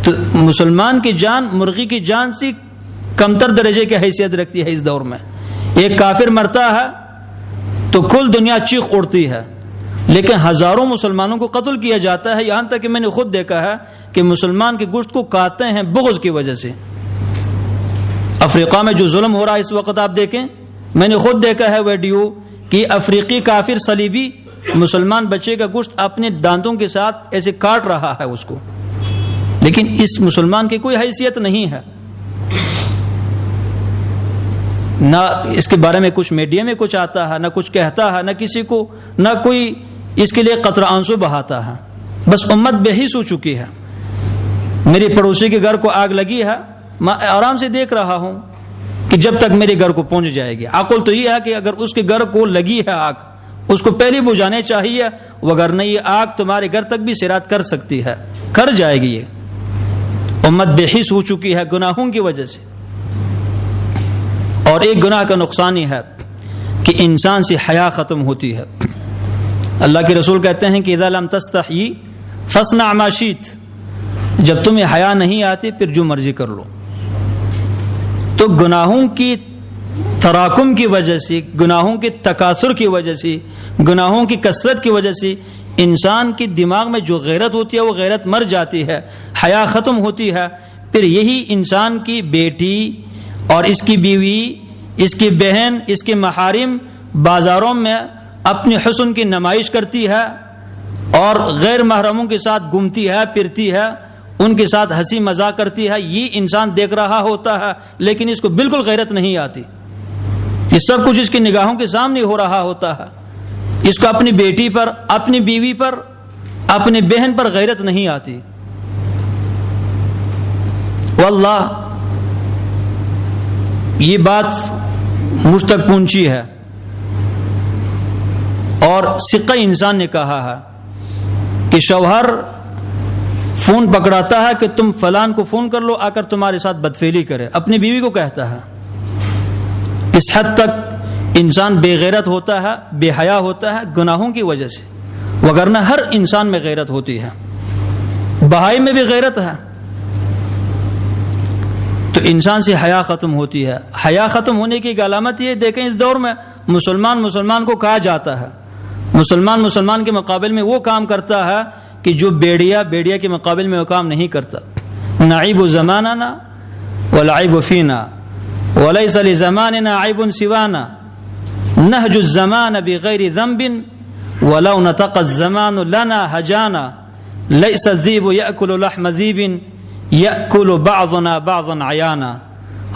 تو مسلمان کی جان مرغی کی جان سے کمتر درجے کی حیثیت رکھتی ہے. اس دور میں ایک کافر مرتا ہے تو کل دنیا چیخ اڑتی ہے، لیکن ہزاروں مسلمانوں کو قتل کیا جاتا ہے. یہاں تک کہ میں نے خود دیکھا ہے کہ مسلمان کے گوشت کو کاٹتے ہیں بغض کی وجہ سے. افریقہ میں جو ظلم ہو رہا ہے اس وقت آپ دیکھیں، میں نے خود دیکھا ہے ویڈیو کہ افریقی کافر صلیبی مسلمان بچے کا گوشت اپنے دانتوں کے ساتھ ایسے کاٹ رہا ہے اس کو، لیکن اس مسلمان کی کوئی حیثیت نہیں ہے. نہ اس کے بارے میں کچھ میڈیا میں کچھ آتا ہے، نہ کچھ کہتا ہے، نہ کسی کو، نہ کوئی اس کے لیے قطرہ آنسو بہاتا ہے. بس امت بے حس ہو چکی ہے. میری پڑوسی کے گھر کو آگ لگی ہے، میں آرام سے دیکھ رہا ہوں کہ جب تک میرے گھر کو پہنچ جائے گی. عقل تو یہ ہے کہ اگر اس کے گھر کو لگی ہے آگ، اس کو پہلے بجھانے چاہیے، وگرنہ یہ آگ تمہارے گھر تک بھی سرایت کر سکتی ہے، کر جائے گی. یہ امت بے حس ہو چکی ہے گناہوں کی وجہ سے. اور ایک گناہ کا نقصان یہ ہے کہ انسان سے حیا ختم ہوتی ہے. اللہ کے رسول کہتے ہیں کہ اذا لم تستحی فاصنع ما شئت، جب تمہیں حیا نہیں آتی پھر جو مرضی کر لو. تو گناہوں کی تراکم کی وجہ سے، گناہوں کے تکاثر کی وجہ سے، گناہوں کی کثرت کی وجہ سے انسان کے دماغ میں جو غیرت ہوتی ہے وہ غیرت مر جاتی ہے، حیا ختم ہوتی ہے. پھر یہی انسان کی بیٹی اور اس کی بیوی، اس کی بہن، اس کے محارم بازاروں میں اپنی حسن کی نمائش کرتی ہے اور غیر محرموں کے ساتھ گھومتی ہے، پھرتی ہے، ان کے ساتھ ہنسی مذاق کرتی ہے. یہ انسان دیکھ رہا ہوتا ہے لیکن اس کو بالکل غیرت نہیں آتی. یہ سب کچھ اس کی نگاہوں کے سامنے ہو رہا ہوتا ہے. اس کو اپنی بیٹی پر، اپنی بیوی پر، اپنی بہن پر غیرت نہیں آتی. واللہ یہ بات مجھ تک پہنچی ہے اور سقہ انسان نے کہا ہے کہ شوہر فون پکڑاتا ہے کہ تم فلان کو فون کر لو آ کر تمہارے ساتھ بدفعلی کرے، اپنی بیوی کو کہتا ہے. اس حد تک انسان بے غیرت ہوتا ہے، بے حیا ہوتا ہے گناہوں کی وجہ سے، وگرنہ ہر انسان میں غیرت ہوتی ہے. بہائی میں بھی غیرت ہے. تو انسان سے حیا ختم ہوتی ہے. حیا ختم ہونے کی ایک علامت یہ دیکھیں، اس دور میں مسلمان کو کہا جاتا ہے، مسلمان کے مقابل میں وہ کام کرتا ہے کہ جو بیڑیا کے مقابل میں وہ کام نہیں کرتا. نعیب زماننا والعیب فینا وليس لزماننا عیب سوانا نهج الزمان بغیر ذنب ولو نطق الزمان لنا هجانا ليس الذئب يأكل لحم ذئب يأكل بعضنا بعضا عیانا.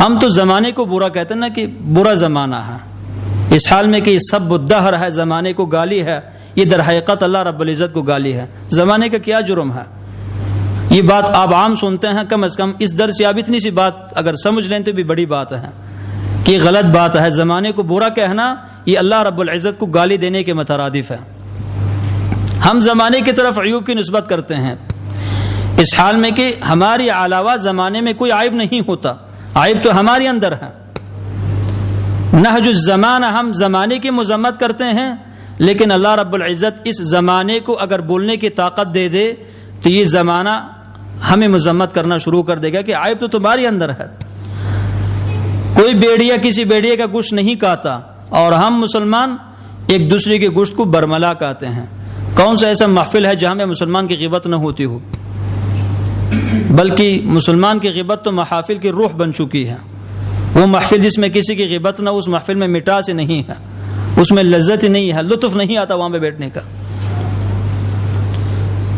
ہم تو زمانے کو برا کہتے ہیں نا کہ برا زمانہ ہے، اس حال میں کہ سب الدہر ہے، زمانے کو گالی ہے. یہ در حقیقت اللہ رب العزت کو گالی ہے. زمانے کا کیا جرم ہے؟ یہ بات آپ عام سنتے ہیں، کم از کم اس درس سے آپ اتنی سی بات اگر سمجھ لیں تو بھی بڑی بات ہے کہ غلط بات ہے. زمانے کو برا کہنا یہ اللہ رب العزت کو گالی دینے کے مترادف ہے. ہم زمانے کی طرف عیوب کی نسبت کرتے ہیں اس حال میں کہ ہماری علاوہ زمانے میں کوئی عیب نہیں ہوتا، عیب تو ہمارے اندر ہے. نہج الزمان، ہم زمانے کی مذمت کرتے ہیں لیکن اللہ رب العزت اس زمانے کو اگر بولنے کی طاقت دے دے تو یہ زمانہ ہمیں مذمت کرنا شروع کر دے گا کہ عیب تو تمہارے اندر ہے. کوئی بیڑیا کسی بیڑیا کا گوشت نہیں کھاتا اور ہم مسلمان ایک دوسرے کے گوشت کو برملا کہتے ہیں. کون سا ایسا محفل ہے جہاں میں مسلمان کی غیبت نہ ہوتی ہو؟ بلکہ مسلمان کی غیبت تو محافل کی روح بن چکی ہے. وہ محفل جس میں کسی کی غیبت نہ، اس محفل میں مٹاس نہیں ہے، اس میں لذت نہیں ہے، لطف نہیں آتا وہاں پہ بیٹھنے کا.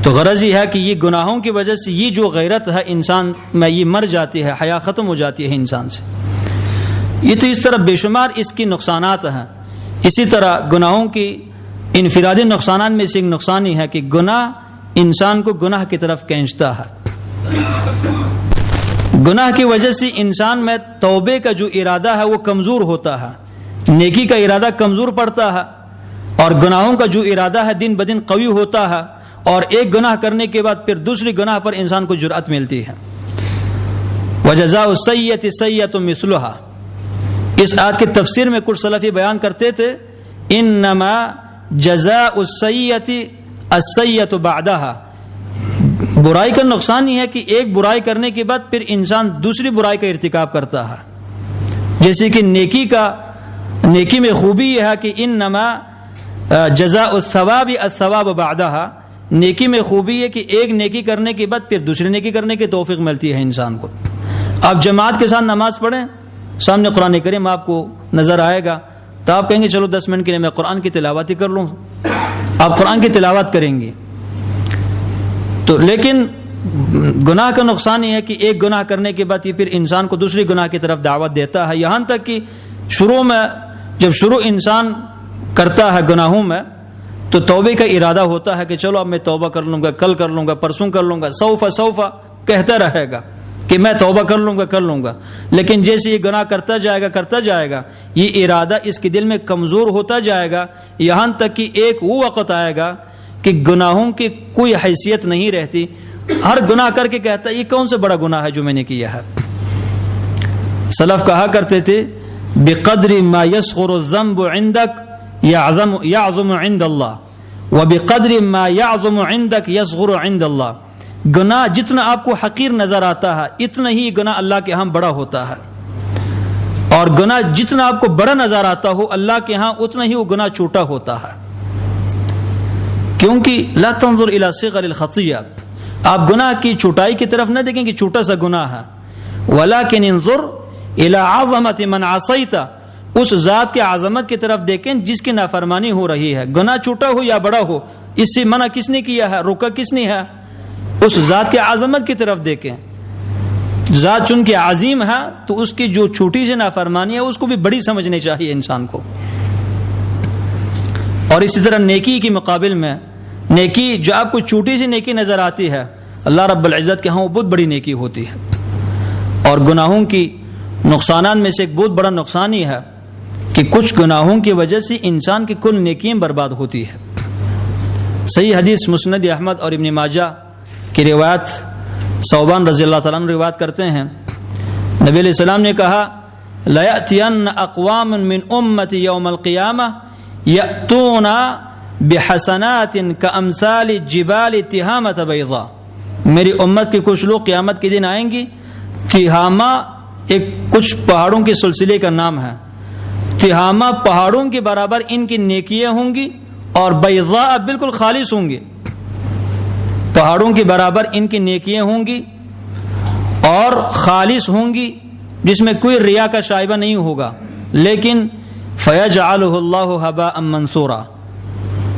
تو غرض یہ ہے کہ یہ گناہوں کی وجہ سے یہ جو غیرت ہے انسان میں یہ مر جاتی ہے، حیا ختم ہو جاتی ہے انسان سے. یہ تو اس طرح بے شمار اس کی نقصانات ہیں. اسی طرح گناہوں کی انفرادی نقصانات میں سے ایک نقصان ہی ہے کہ گناہ انسان کو گناہ کی طرف کھینچتا ہے. گناہ کی وجہ سے انسان میں توبے کا جو ارادہ ہے وہ کمزور ہوتا ہے، نیکی کا ارادہ کمزور پڑتا ہے، اور گناہوں کا جو ارادہ ہے دن بدن قوی ہوتا ہے، اور ایک گناہ کرنے کے بعد پھر دوسری گناہ پر انسان کو جرأت ملتی ہے. وجزاء السیئۃ سیئۃ مثلھا. اس آیت کی تفسیر میں کچھ سلفی بیان کرتے تھے انما جزاء السیئۃ السیئۃ بعدھا. برائی کا نقصان یہ ہے کہ ایک برائی کرنے کے بعد پھر انسان دوسری برائی کا ارتکاب کرتا ہے. جیسے کہ نیکی میں خوبی یہ ہے کہ انما جزاء الثواب الثواب بعدھا. نیکی میں خوبی ہے کہ ایک نیکی کرنے کے بعد پھر دوسری نیکی کرنے کی توفیق ملتی ہے انسان کو. آپ جماعت کے ساتھ نماز پڑھیں، سامنے قرآن کریم آپ کو نظر آئے گا تو آپ کہیں گے چلو 10 منٹ کے لیے میں قرآن کی تلاوت ہی کر لوں. آپ قرآن کی تلاوت کریں گے. تو لیکن گناہ کا نقصان یہ ہے کہ ایک گناہ کرنے کے بعد یہ پھر انسان کو دوسری گناہ کی طرف دعوت دیتا ہے. یہاں تک کہ جب شروع انسان کرتا ہے گناہوں میں تو توبے کا ارادہ ہوتا ہے کہ چلو اب میں توبہ کر لوں گا، کل کر لوں گا، پرسوں کر لوں گا، سوف کہتا رہے گا کہ میں توبہ کر لوں گا. لیکن جیسے یہ گناہ کرتا جائے گا یہ ارادہ اس کے دل میں کمزور ہوتا جائے گا، یہاں تک کہ ایک وہ وقت آئے گا کہ گناہوں کی کوئی حیثیت نہیں رہتی. ہر گناہ کر کے کہتا ہے یہ کون سے بڑا گناہ ہے جو میں نے کیا ہے. سلف کہا کرتے تھے بقدر ما يصغر الذنب عندك يعظم عند الله وبقدر ما يعظم عندك يصغر عند الله. گناہ جتنا آپ کو حقیر نظر آتا ہے اتنا ہی گناہ اللہ کے ہاں بڑا ہوتا ہے. اور گناہ جتنا آپ کو بڑا نظر آتا ہو اللہ کے ہاں اتنا ہی وہ گناہ چھوٹا ہوتا ہے، کیونکہ لا تنظر الی صغر الخطیہ، آپ گناہ کی چھوٹائی کی طرف نہ دیکھیں کہ چھوٹا سا گناہ ہے، ولکن انظر الی عظمت من عصیت، اس ذات کے عظمت کی طرف دیکھیں جس کی نافرمانی ہو رہی ہے، گناہ چھوٹا ہو یا بڑا ہو، اس سے منع کس نے کیا ہے، روکا کس نے ہے، اس ذات کے عظمت کی طرف دیکھیں۔ ذات چون کے عظیم ہے تو اس کی جو چھوٹی سی نافرمانی ہے اس کو بھی بڑی سمجھنی چاہیے انسان کو۔ اور اسی طرح نیکی کے مقابل میں نیکی جو آپ کو چھوٹی سی نیکی نظر آتی ہے اللہ رب العزت کے ہاں وہ بہت بڑی نیکی ہوتی ہے۔ اور گناہوں کی نقصانات میں سے ایک بہت بڑا نقصان یہ ہے کہ کچھ گناہوں کی وجہ سے انسان کی کل نیکیاں برباد ہوتی ہے۔ صحیح حدیث مسند احمد اور ابن ماجہ کی روایت ثوبان رضی اللہ تعالیٰ عنہ روایت کرتے ہیں، نبی علیہ السلام نے کہا لَيَأْتِيَنَّ أَقْوَامٌ مِّنْ أُمَّتِ يَوْمَ الْقِيَامَةِ يَأْتُونَ بِحَسَنَاتٍ كَأَمْثَالِ الجِّبَالِ تِهَامَةَ بَيْضَاء، میری امت کے کچھ لوگ قیامت کے دن آئیں گے، تہامہ ایک کچھ پہاڑوں کے سلسلے کا نام ہے، تہامہ پہاڑوں کے برابر ان کی نیکیاں ہوں گی، اور بیضاء بالکل خالص ہوں گے، پہاڑوں کے برابر ان کی نیکیاں ہوں گی اور خالص ہوں گی، جس میں کوئی ریا کا شائبہ نہیں ہوگا، لیکن فَيَجْعَلُهُ اللَّهُ هَبَاءً مَنْثُورًا،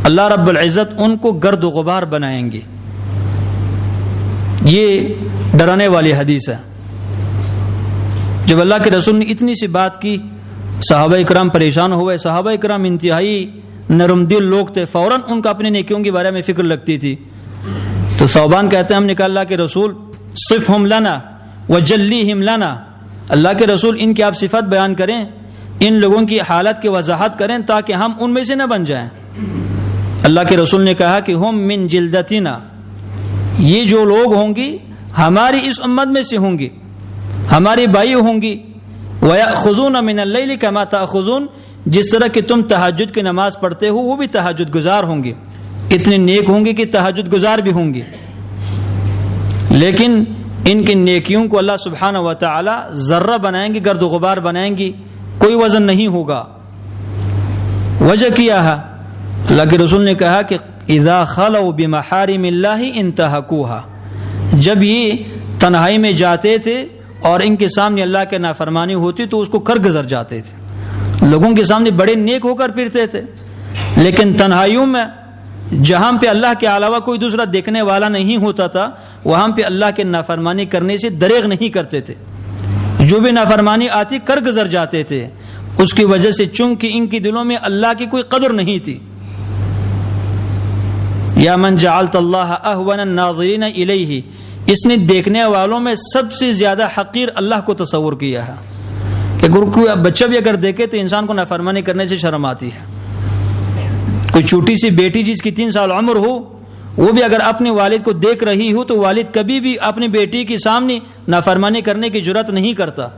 اللہ رب العزت ان کو گرد و غبار بنائیں گے۔ یہ ڈرانے والی حدیث ہے۔ جب اللہ کے رسول نے اتنی سی بات کی صحابہ اکرام پریشان ہوئے، صحابہ اکرام انتہائی نرم دل لوگ تھے، فوراً ان کو اپنی نیکیوں کے بارے میں فکر لگتی تھی۔ تو ثوبان کہتے ہیں ہم نے کہا اللہ کے رسول صفہم لنا وجلیہم لنا، اللہ کے رسول ان کی آپ صفت بیان کریں، ان لوگوں کی حالت کی وضاحت کریں تاکہ ہم ان میں سے نہ بن جائیں۔ اللہ کے رسول نے کہا کہ ہم من جلدتنا، یہ جو لوگ ہوں گی ہماری اس امت میں سے ہوں گی، ہماری بھائی ہوں گی، وَيَأْخُذُونَ مِنَ اللَّيْلِ كَمَا تَأْخُذُونَ، جس طرح کہ تم تہجد کی نماز پڑھتے ہو وہ بھی تہجد گزار ہوں گے، اتنے نیک ہوں گے کہ تہجد گزار بھی ہوں گے، لیکن ان کی نیکیوں کو اللہ سبحانہ و تعالی ذرہ بنائیں گے، گرد و غبار بنائیں گی، کوئی وزن نہیں ہوگا۔ وجہ کیا ہے؟ اللہ کے رسول نے کہا کہ اذا خلوا بمحارم اللہ انتہکوها، جب یہ تنہائی میں جاتے تھے اور ان کے سامنے اللہ کے نافرمانی ہوتی تو اس کو کر گزر جاتے تھے، لوگوں کے سامنے بڑے نیک ہو کر پھرتے تھے، لیکن تنہائیوں میں جہاں پہ اللہ کے علاوہ کوئی دوسرا دیکھنے والا نہیں ہوتا تھا وہاں پہ اللہ کے نافرمانی کرنے سے دریغ نہیں کرتے تھے، جو بھی نافرمانی آتی کر گزر جاتے تھے، اس کی وجہ سے چونکہ ان کی دلوں میں اللہ کی کوئی قدر نہیں تھی۔ یا من جعلت اللہ اہون الناظرین الیہ، اس نے دیکھنے والوں میں سب سے زیادہ حقیر اللہ کو تصور کیا ہے کہ کوئی بچہ بھی اگر دیکھے تو انسان کو نافرمانی کرنے سے شرم آتی ہے۔ کوئی چھوٹی سی بیٹی جس کی 3 سال عمر ہو وہ بھی اگر اپنے والد کو دیکھ رہی ہو تو والد کبھی بھی اپنی بیٹی کے سامنے نافرمانی کرنے کی جرات نہیں کرتا،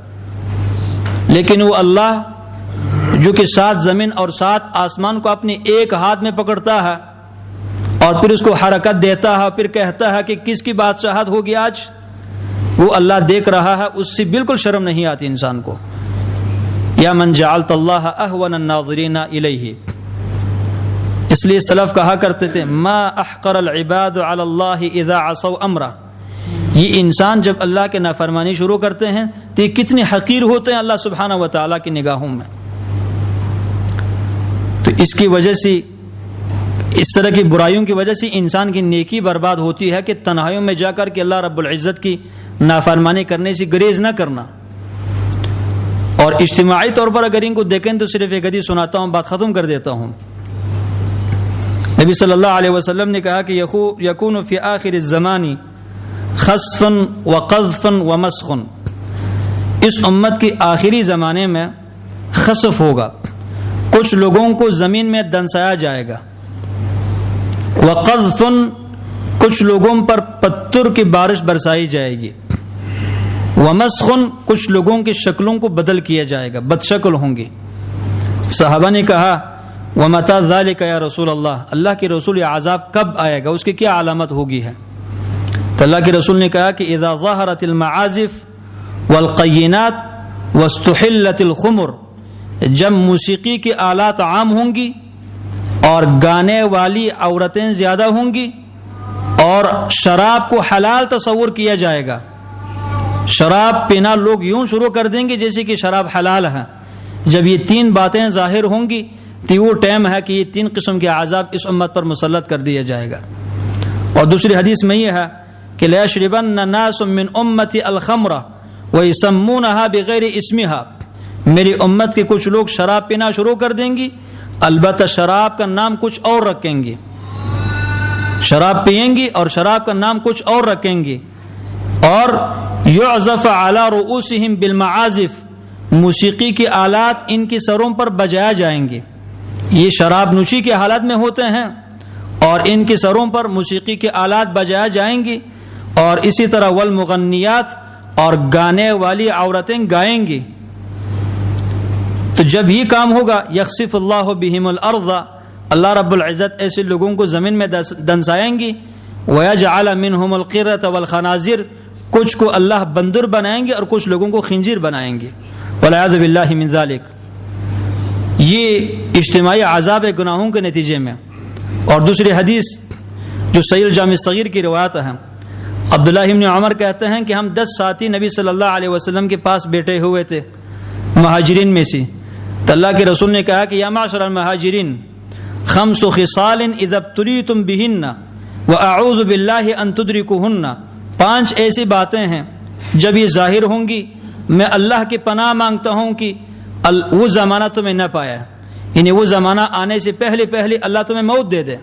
لیکن وہ اللہ جو کہ 7 زمین اور 7 آسمان کو اپنے ایک ہاتھ میں پکڑتا ہے اور پھر اس کو حرکت دیتا ہے، پھر کہتا ہے کہ کس کی بادشاہت ہوگی آج، وہ اللہ دیکھ رہا ہے، اس سے بالکل شرم نہیں آتی انسان کو۔ یا من جعلت اللہ اہون الناظرین الیہ، اس لیے سلف کہا کرتے تھے ما احقر العباد علی اللہ اذا عصوا امرہ، یہ انسان جب اللہ کے نافرمانی شروع کرتے ہیں تو یہ کتنے حقیر ہوتے ہیں اللہ سبحانہ و تعالیٰ کی نگاہوں میں۔ تو اس کی وجہ سے، اس طرح کی برائیوں کی وجہ سے انسان کی نیکی برباد ہوتی ہے کہ تنہائیوں میں جا کر کے اللہ رب العزت کی نافرمانی کرنے سے گریز نہ کرنا۔ اور اجتماعی طور پر اگر ان کو دیکھیں تو صرف ایک حدیث سناتا ہوں، بات ختم کر دیتا ہوں۔ نبی صلی اللہ علیہ وسلم نے کہا کہ یکون فی آخر الزمان خسف وقذف ومسخ، اس امت کی آخری زمانے میں خسف ہوگا، کچھ لوگوں کو زمین میں دنسایا جائے گا، وقذف، کچھ لوگوں پر پتھر کی بارش برسائی جائے گی، ومسخ، کچھ لوگوں کی شکلوں کو بدل کیا جائے گا، بد شکل ہوں گے۔ صحابہ نے کہا وَمَتَى ذَلِكَ یا رسول اللہ، اللہ کے رسول یہ عذاب کب آئے گا، اس کی کیا علامت ہوگی ہے؟ تو اللہ کے رسول نے کہا کہ اذا ظہرت المعازف والقینات واستحلت الخمر، جب موسیقی کی آلات عام ہوں گی اور گانے والی عورتیں زیادہ ہوں گی اور شراب کو حلال تصور کیا جائے گا، شراب پینا لوگ یوں شروع کر دیں گے جیسے کہ شراب حلال ہے، جب یہ تین باتیں ظاہر ہوں گی تو وہ ٹائم ہے کہ یہ تین قسم کے عذاب اس امت پر مسلط کر دیا جائے گا۔ اور دوسری حدیث میں یہ ہے کہ لَيَشْرِبَنَّ نَاسٌ مِّنْ أُمَّتِي الْخَمْرَ وَيُسَمُّونَهَا بِغَيْرِ اسْمِهَا، میری امت کے کچھ لوگ شراب پینا شروع کر دیں گی، البتہ شراب کا نام کچھ اور رکھیں گے، شراب پئیں گی اور شراب کا نام کچھ اور رکھیں گے، اور يُعْزَفَ عَلَى رُؤُوسِهِمْ بِالْمَعَازِفِ، موسیقی کے آلات ان کی سروں پر بجائے جائیں گے، یہ شراب نوشی کے حالت میں ہوتے ہیں اور ان کی سروں پر موسیقی کے آلات بجائے جائیں گی، اور اسی طرح والمغنیات، اور گانے والی عورتیں گائیں گی۔ تو جب یہ کام ہوگا یخسف اللہ بہم الارض، اللہ رب العزت ایسے لوگوں کو زمین میں دنسائیں گی، ویجعل منہم القردۃ والخنازیر، کچھ کو اللہ بندر بنائیں گے اور کچھ لوگوں کو خنزیر بنائیں گے، والعیاذ باللہ من ذالک۔ یہ اجتماعی عذاب گناہوں کے نتیجے میں۔ اور دوسری حدیث جو صحیح الجامع الصغیر کی روایت ہے، عبداللہ ابن عمر کہتے ہیں کہ ہم 10 ساتھی نبی صلی اللہ علیہ وسلم کے پاس بیٹھے ہوئے تھے مہاجرین میں سے، تو اللہ کے رسول نے کہا کہ یا معشر المہاجرین، 5 خصال اذا ابتلیتم بہن واعوذ باللہ ان تدرکوہن، 5 ایسی باتیں ہیں جب یہ ظاہر ہوں گی میں اللہ کی پناہ مانگتا ہوں کہ وہ زمانہ تمہیں نہ پایا، یعنی وہ زمانہ آنے سے پہلے اللہ تمہیں موت دے دے۔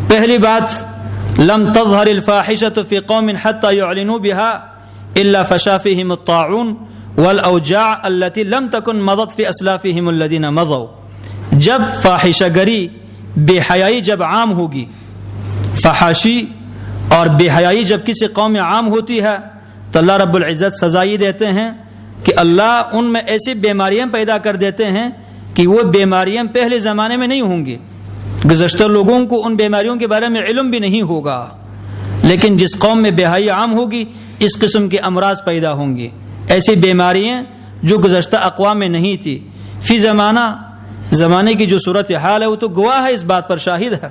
پہلی بات، لم تظہر الفاحشۃ فی قوم حتی یعلنوا بها الا فشا فیہم الطاعون والاوجاع التي لم تکن مضت فی اسلافہم الذین مضوا، جب فاحشہ گری، بے حیائی جب عام ہوگی، فحاشی اور بے حیائی جب کسی قوم میں عام ہوتی ہے تو اللہ رب العزت سزا یہ دیتے ہیں کہ اللہ ان میں ایسی بیماریاں پیدا کر دیتے ہیں کہ وہ بیماریاں پہلے زمانے میں نہیں ہوں گی، گزشتہ لوگوں کو ان بیماریوں کے بارے میں علم بھی نہیں ہوگا، لیکن جس قوم میں بے حیائی عام ہوگی اس قسم کے امراض پیدا ہوں گی، ایسی بیماریاں جو گزشتہ اقوام میں نہیں تھی۔ فی زمانے کی جو صورتحال ہے وہ تو گواہ ہے، اس بات پر شاہد ہے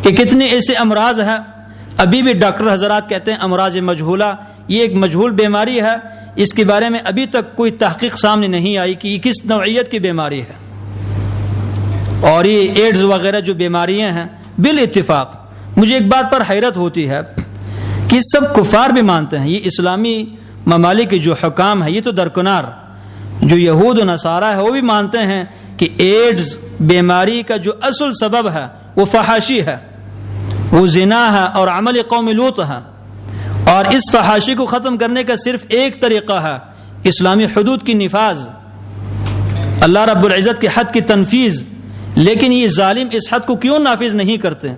کہ کتنے ایسے امراض ہیں، ابھی بھی ڈاکٹر حضرات کہتے ہیں امراض مجہولہ، یہ ایک مجہول بیماری ہے، اس کے بارے میں ابھی تک کوئی تحقیق سامنے نہیں آئی کہ یہ کس نوعیت کی بیماری ہے۔ اور یہ ایڈز وغیرہ جو بیماریاں ہیں، بالاتفاق مجھے ایک بات پر حیرت ہوتی ہے کہ سب کفار بھی مانتے ہیں، یہ اسلامی ممالک کے جو حکام ہیں یہ تو درکنار، جو یہود و نصارہ ہے وہ بھی مانتے ہیں کہ ایڈز بیماری کا جو اصل سبب ہے وہ فحاشی ہے، وہ زنا ہے اور عمل قوم لوط ہے، اور اس فحاشی کو ختم کرنے کا صرف ایک طریقہ ہے، اسلامی حدود کی نفاذ، اللہ رب العزت کے حد کی تنفیذ۔ لیکن یہ ظالم اس حد کو کیوں نافذ نہیں کرتے،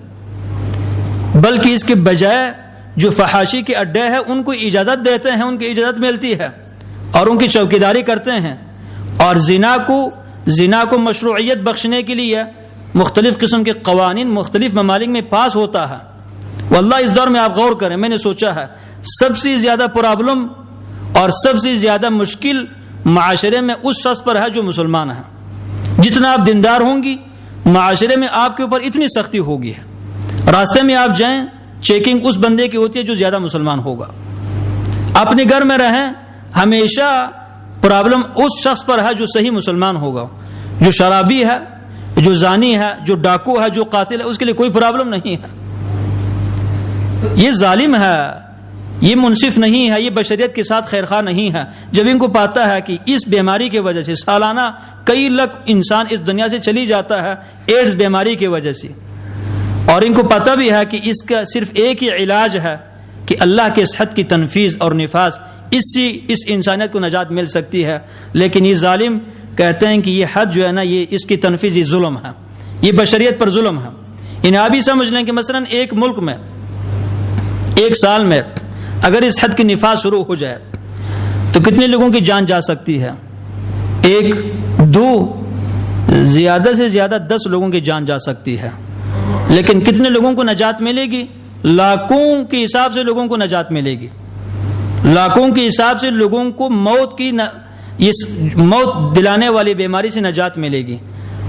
بلکہ اس کے بجائے جو فحاشی کے اڈے ہیں ان کو اجازت دیتے ہیں، ان کی اجازت ملتی ہے اور ان کی چوکیداری کرتے ہیں، اور زنا کو مشروعیت بخشنے کے لیے مختلف قسم کے قوانین مختلف ممالک میں پاس ہوتا ہے۔ واللہ اس دور میں آپ غور کریں، میں نے سوچا ہے سب سے زیادہ پرابلم اور سب سے زیادہ مشکل معاشرے میں اس شخص پر ہے جو مسلمان ہے۔ جتنا آپ دیندار ہوں گی معاشرے میں آپ کے اوپر اتنی سختی ہوگی، راستے میں آپ جائیں چیکنگ اس بندے کی ہوتی ہے جو زیادہ مسلمان ہوگا، اپنے گھر میں رہیں ہمیشہ پرابلم اس شخص پر ہے جو صحیح مسلمان ہوگا، جو شرابی ہے، جو زانی ہے، جو ڈاکو ہے، جو قاتل ہے، اس کے لیے کوئی پرابلم نہیں ہے۔ یہ ظالم ہے، یہ منصف نہیں ہے، یہ بشریت کے ساتھ خیر خواہ نہیں ہے۔ جب ان کو پاتا ہے کہ اس بیماری کی وجہ سے سالانہ کئی لاکھ انسان اس دنیا سے چلی جاتا ہے ایڈز بیماری کی وجہ سے، اور ان کو پتہ بھی ہے کہ اس کا صرف ایک ہی علاج ہے کہ اللہ کے اس حد کی تنفیذ اور نفاذ، اس انسانیت کو نجات مل سکتی ہے، لیکن یہ ظالم کہتے ہیں کہ یہ حد جو ہے نا، یہ اس کی تنفیذ یہ ظلم ہے، یہ بشریت پر ظلم ہے۔ انہیں آپ ہی سمجھ لیں کہ مثلا ایک ملک میں ایک سال میں اگر اس حد کی نفاذ شروع ہو جائے تو کتنے لوگوں کی جان جا سکتی ہے؟ 1 2 زیادہ سے زیادہ 10 لوگوں کی جان جا سکتی ہے، لیکن کتنے لوگوں کو نجات ملے گی؟ لاکھوں کے حساب سے لوگوں کو نجات ملے گی۔ لاکھوں کے حساب سے لوگوں کو موت دلانے والی بیماری سے نجات ملے گی،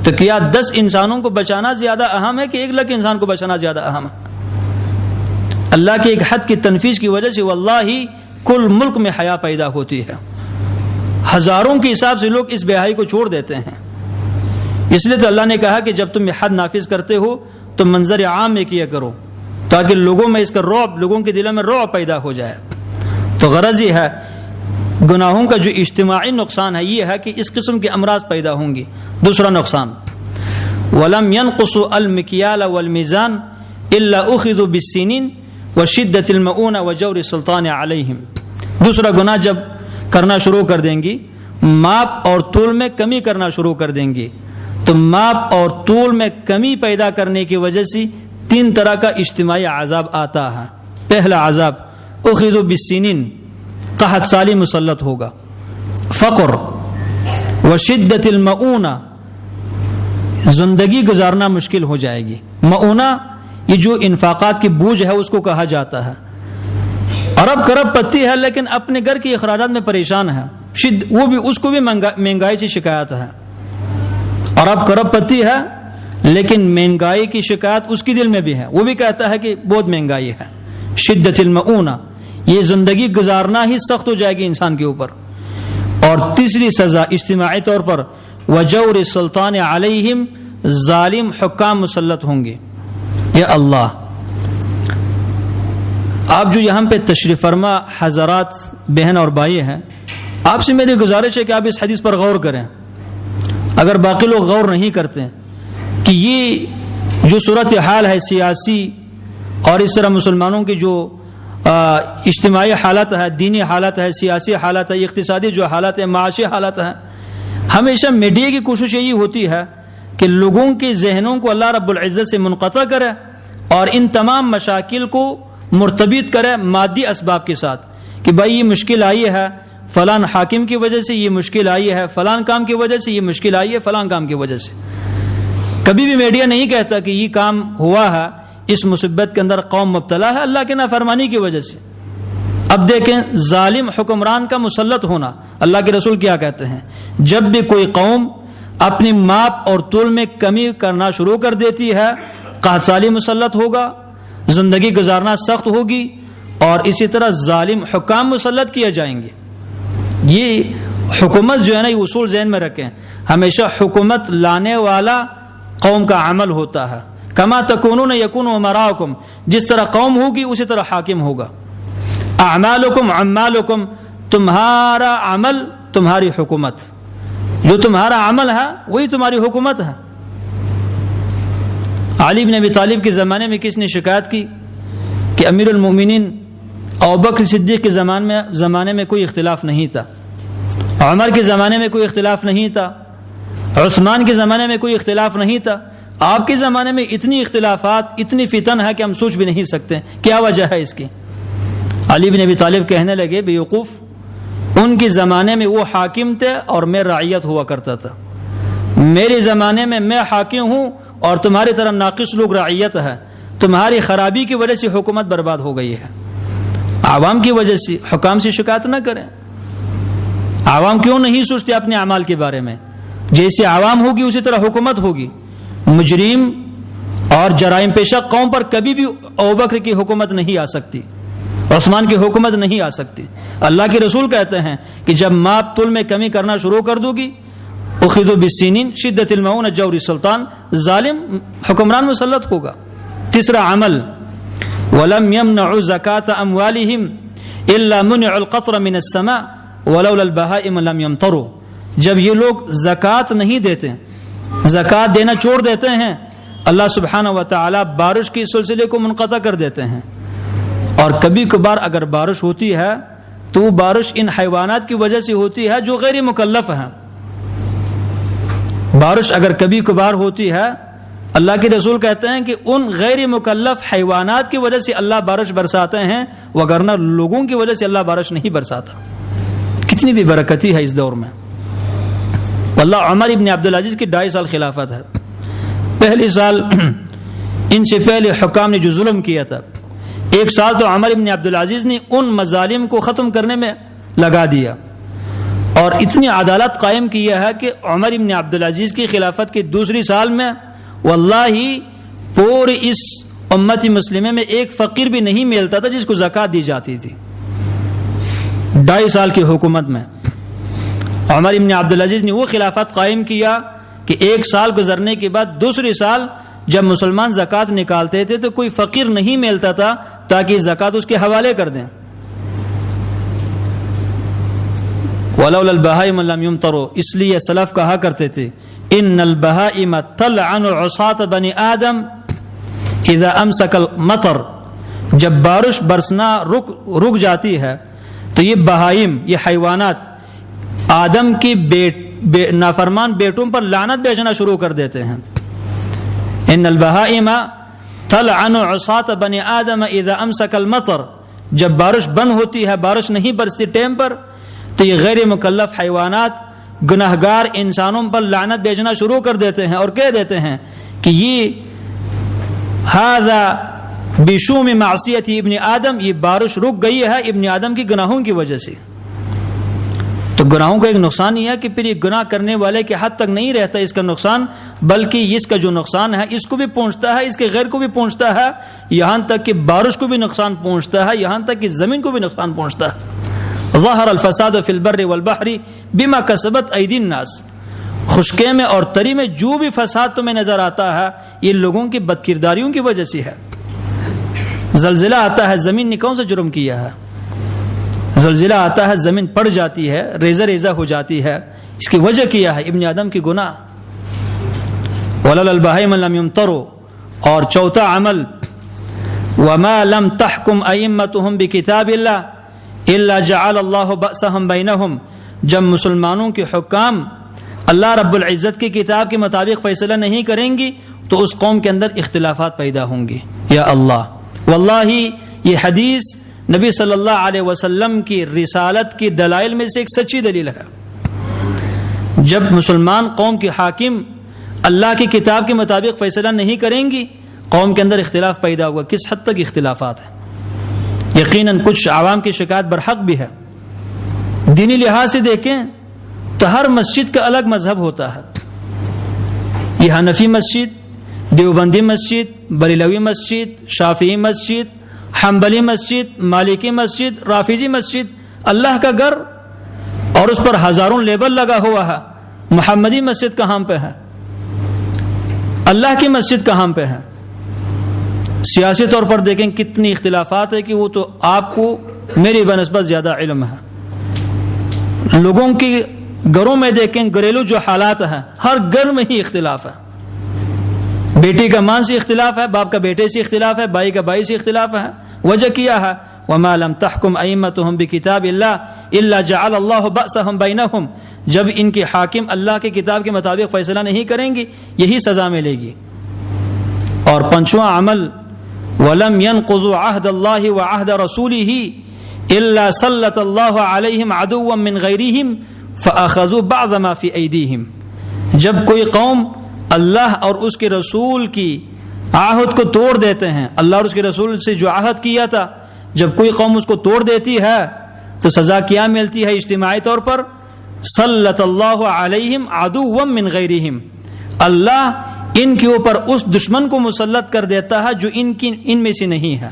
تو کیا 10 انسانوں کو بچانا زیادہ اہم ہے کہ 1 لاکھ انسان کو بچانا زیادہ اہم ہے؟ اللہ کے ایک حد کی تنفیذ کی وجہ سے واللہ کل ملک میں حیا پیدا ہوتی ہے، ہزاروں کے حساب سے لوگ اس بے حیائی کو چھوڑ دیتے ہیں۔ اس لیے تو اللہ نے کہا کہ جب تم یہ حد نافذ کرتے ہو تو منظر عام میں کیا کرو، تاکہ لوگوں میں اس کا رعب، لوگوں کے دلوں میں رعب پیدا ہو جائے۔ تو غرض یہ ہے گناہوں کا جو اجتماعی نقصان ہے یہ ہے کہ اس قسم کے امراض پیدا ہوں گی۔ دوسرا نقصان وَلَمْ يَنْقُصُوا الْمِكْيَالَ وَالْمِيزَانَ إِلَّا أُخِذُوا بِالسِّنِينَ وَشِدَّةِ الْمَؤُونَ وَجَوْرِ السُّلْطَانِ عَلَيْهِمْ۔ دوسرا گناہ جب کرنا شروع کر دیں گی، ماپ اور طول میں کمی کرنا شروع کر دیں گی، تو ماپ اور طول میں کمی پیدا کرنے کی وجہ سے 3 طرح کا اجتماعی عذاب آتا ہے۔ پہلا عذاب اخذوا بالسنین، قحط سالی مسلط ہوگا، فقر وشدت المؤونہ، زندگی گزارنا مشکل ہو جائے گی۔ مؤونہ یہ جو انفاقات کی بوجھ ہے اس کو کہا جاتا ہے۔ ارب کرب پتی ہے لیکن اپنے گھر کے اخراجات میں پریشان ہے، وہ بھی اس کو بھی مہنگائی سے شکایت ہے۔ ارب کرب پتی ہے لیکن مہنگائی کی شکایت اس کی دل میں بھی ہے، وہ بھی کہتا ہے کہ بہت مہنگائی ہے۔ شدت المؤونہ، یہ زندگی گزارنا ہی سخت ہو جائے گی انسان کے اوپر۔ اور تیسری سزا اجتماعی طور پر وجور السلطان علیہم، ظالم حکام مسلط ہوں گے۔ یا اللہ، آپ جو یہاں پہ تشریف فرما حضرات بہن اور بھائی ہیں، آپ سے میری گزارش ہے کہ آپ اس حدیث پر غور کریں، اگر باقی لوگ غور نہیں کرتے کہ یہ جو صورتحال ہے سیاسی اور اس طرح مسلمانوں کی جو اجتماعی حالت ہے، دینی حالت ہے، سیاسی حالت ہے، اقتصادی جو حالت ہے، معاشی حالت ہے، ہمیشہ میڈیا کی کوشش یہی ہوتی ہے کہ لوگوں کے ذہنوں کو اللہ رب العزت سے منقطع کرے اور ان تمام مشاکل کو مرتبط کرے مادی اسباب کے ساتھ، کہ بھائی یہ مشکل آئی ہے فلان حاکم کی وجہ سے، یہ مشکل آئی ہے فلان کام کی وجہ سے، یہ مشکل آئی ہے فلان کام کی وجہ سے۔ کبھی بھی میڈیا نہیں کہتا کہ یہ کام ہوا ہے، اس مصیبت کے اندر قوم مبتلا ہے اللہ کے نافرمانی کی وجہ سے۔ اب دیکھیں ظالم حکمران کا مسلط ہونا، اللہ کے رسول کیا کہتے ہیں، جب بھی کوئی قوم اپنی ماپ اور طول میں کمی کرنا شروع کر دیتی ہے، قحط سالی مسلط ہوگا، زندگی گزارنا سخت ہوگی، اور اسی طرح ظالم حکام مسلط کیے جائیں گے۔ یہ حکومت جو ہے نا، یہ اصول ذہن میں رکھیں، ہمیشہ حکومت لانے والا قوم کا عمل ہوتا ہے۔ کما تکونون یکون امراؤکم، جس طرح قوم ہوگی اسی طرح حاکم ہوگا۔ اعمالکم عمالکم، تمہارا عمل تمہاری حکومت، جو تمہارا عمل ہے وہی تمہاری حکومت ہے۔ علی بن ابی طالب کے زمانے میں کس نے شکایت کی کہ امیر المومنین ابوبکر صدیق کے زمانے میں کوئی اختلاف نہیں تھا، عمر کے زمانے میں کوئی اختلاف نہیں تھا، عثمان کے زمانے میں کوئی اختلاف نہیں تھا، آپ کے زمانے میں اتنی اختلافات، اتنی فتن ہے کہ ہم سوچ بھی نہیں سکتے، کیا وجہ ہے اس کی؟ علی بن ابی طالب کہنے لگے بیوقوف، ان کے زمانے میں وہ حاکم تھے اور میں رعیت ہوا کرتا تھا، میرے زمانے میں میں حاکم ہوں اور تمہاری طرح ناقص لوگ رعیت ہے، تمہاری خرابی کی وجہ سے حکومت برباد ہو گئی ہے۔ عوام کی وجہ سے حکام سے شکایت نہ کریں۔ عوام کیوں نہیں سوچتے اپنے اعمال کے بارے میں؟ جیسے عوام ہوگی اسی طرح حکومت ہوگی۔ مجرم اور جرائم پیشہ قوم پر کبھی بھی ابوبکر کی حکومت نہیں آ سکتی، عثمان کی حکومت نہیں آ سکتی۔ اللہ کے رسول کہتے ہیں کہ جب ماپ طول میں کمی کرنا شروع کر دو گی، اخذوا بالسنین شدت المؤونہ جور السلطان، ظالم حکمران مسلط ہوگا۔ تیسرا عمل ولم يمنعوا زکاة اموالهم الا منع القطر من السماء ولولا البهائم لم يمطروا، جب یہ لوگ زکوٰۃ نہیں دیتے، زکوٰۃ دینا چھوڑ دیتے ہیں، اللہ سبحانہ و تعالی بارش کے سلسلے کو منقطع کر دیتے ہیں۔ اور کبھی کبھار اگر بارش ہوتی ہے تو وہ بارش ان حیوانات کی وجہ سے ہوتی ہے جو غیر مکلف ہیں۔ بارش اگر کبھی کبھار ہوتی ہے، اللہ کے رسول کہتے ہیں کہ ان غیر مکلف حیوانات کی وجہ سے اللہ بارش برساتے ہیں، وگرنہ لوگوں کی وجہ سے اللہ بارش نہیں برساتا۔ کتنی بھی برکتی ہے اس دور میں۔ واللہ عمر ابن عبدالعزیز کی 2.5 سال خلافت ہے۔ پہلے سال ان سے پہلے حکام نے جو ظلم کیا تھا، 1 سال تو عمر ابن عبدالعزیز نے ان مظالم کو ختم کرنے میں لگا دیا اور اتنی عدالت قائم کیا ہے کہ عمر ابن عبدالعزیز کی خلافت کے دوسری سال میں واللہ پوری اس امت مسلمہ میں ایک فقیر بھی نہیں ملتا تھا جس کو زکوٰۃ دی جاتی تھی. 2.5 سال کی حکومت میں عمر ابن عبدالعزیز نے وہ خلافت قائم کیا کہ 1 سال گزرنے کے بعد دوسری سال جب مسلمان زکوٰۃ نکالتے تھے تو کوئی فقیر نہیں ملتا تھا تاکہ زکوٰۃ اس کے حوالے کر دیں. وَلَوْلَا الْبَهَائِمُ لَمْ يُمْطَرُوا، اس لیے سلف کہا کرتے تھے ان البہائم تلعن عصاة بنی آدم اذا امسک المطر، جب بارش برسنا رک جاتی ہے تو یہ بہائم، یہ حیوانات آدم کی نافرمان بیٹوں پر لعنت بھیجنا شروع کر دیتے ہیں. ان البہائم تلعن عصاة بنی آدم اذا امسک المطر، جب بارش بند ہوتی ہے، بارش نہیں برستی ٹائم پر، تو یہ غیر مکلف حیوانات گناہگار انسانوں پر لعنت بھیجنا شروع کر دیتے ہیں اور کہہ دیتے ہیں کہ یہ ھذا بشوم معصیت ابن آدم، یہ بارش رک گئی ہے ابن آدم کی گناہوں کی وجہ سے. تو گناہوں کا ایک نقصان یہ ہے کہ پھر یہ گناہ کرنے والے کے حد تک نہیں رہتا اس کا نقصان، بلکہ اس کا جو نقصان ہے اس کو بھی پہنچتا ہے، اس کے غیر کو بھی پہنچتا ہے، یہاں تک کہ بارش کو بھی نقصان پہنچتا ہے، یہاں تک کہ زمین کو بھی نقصان پہنچتا ہے. ظہر الفساد فی البر والبحر بما کسبت ایدی الناس، خشکی میں اور تری میں جو بھی فساد تمہیں نظر آتا ہے یہ لوگوں کی بدکرداریوں کی وجہ سے ہے. زلزلہ آتا ہے، زمین نے کون سا جرم کیا ہے؟ زلزلہ آتا ہے، زمین پڑ جاتی ہے، ریزہ ریزہ ہو جاتی ہے، اس کی وجہ کیا ہے؟ ابن آدم کی گناہ. وَلَوْلَا الْبَهَائِمُ لَمْ يُمْطَرُوا، اور چوتھا عمل وَمَا لَمْ تَحْكُمْ أَئِمَّتُهُمْ بِكِتَابِ اللَّهِ إِلَّا جَعَلَ اللَّهُ بَأْسَهُمْ بَيْنَهُمْ، جب مسلمانوں کے حکام اللہ رب العزت کی کتاب کے مطابق فیصلہ نہیں کریں گی تو اس قوم کے اندر اختلافات پیدا ہوں گے. یا اللہ، واللہ یہ حدیث نبی صلی اللہ علیہ وسلم کی رسالت کی دلائل میں سے ایک سچی دلیل ہے. جب مسلمان قوم کے حاکم اللہ کی کتاب کے مطابق فیصلہ نہیں کریں گی قوم کے اندر اختلاف پیدا ہوگا. کس حد تک اختلافات ہیں؟ یقیناً کچھ عوام کی شکایت برحق بھی ہے. دینی لحاظ سے دیکھیں تو ہر مسجد کا الگ مذہب ہوتا ہے. یہ حنفی مسجد، دیوبندی مسجد، بریلوی مسجد، شافعی مسجد، حنبلی مسجد، مالکی مسجد، رافضی مسجد، اللہ کا گھر اور اس پر ہزاروں لیبل لگا ہوا ہے. محمدی مسجد کہاں پہ ہے؟ اللہ کی مسجد کہاں پہ ہے؟ سیاسی طور پر دیکھیں کتنی اختلافات ہے کہ وہ تو آپ کو میری بنسبت زیادہ علم ہے. لوگوں کی گھروں میں دیکھیں گھریلو جو حالات ہیں ہر گھر میں ہی اختلاف ہے. بیٹی کا ماں سے اختلاف ہے، باپ کا بیٹے سے اختلاف ہے، بھائی کا بھائی سے اختلاف ہے. وجہ کیا ہے؟ وَمَا لَمْ تَحْكُمْ أَئِمَّتُهُمْ بِكِتَابِ اللَّهِ إِلَّا جَعَلَ اللَّهُ بَأْسَهُمْ بَيْنَهُمْ، جب ان کے حاکم اللہ کی کتاب کے مطابق فیصلہ نہیں کریں گے یہی سزا ملے گی. اور پنجواں عمل وَلَمْ يَنْقُضُوا عَهْدَ اللَّهِ وَعَهْدَ رَسُولِهِ إِلَّا سَلَّطَ اللَّهُ عَلَيْهِمْ عَدُوًّا مِّنْ غَيْرِهِمْ فَأَخَذُوا بَعْضَ مَا فِي أَيْدِيهِمْ، جب کوئی قوم اللہ اور اس کے رسول کی عہد کو توڑ دیتے ہیں، اللہ اور اس کے رسول سے جو عہد کیا تھا جب کوئی قوم اس کو توڑ دیتی ہے تو سزا کیا ملتی ہے اجتماعی طور پر؟ سلط اللہ علیہم عدوا من غیرہم، اللہ ان کے اوپر اس دشمن کو مسلط کر دیتا ہے جو ان میں سے نہیں ہے.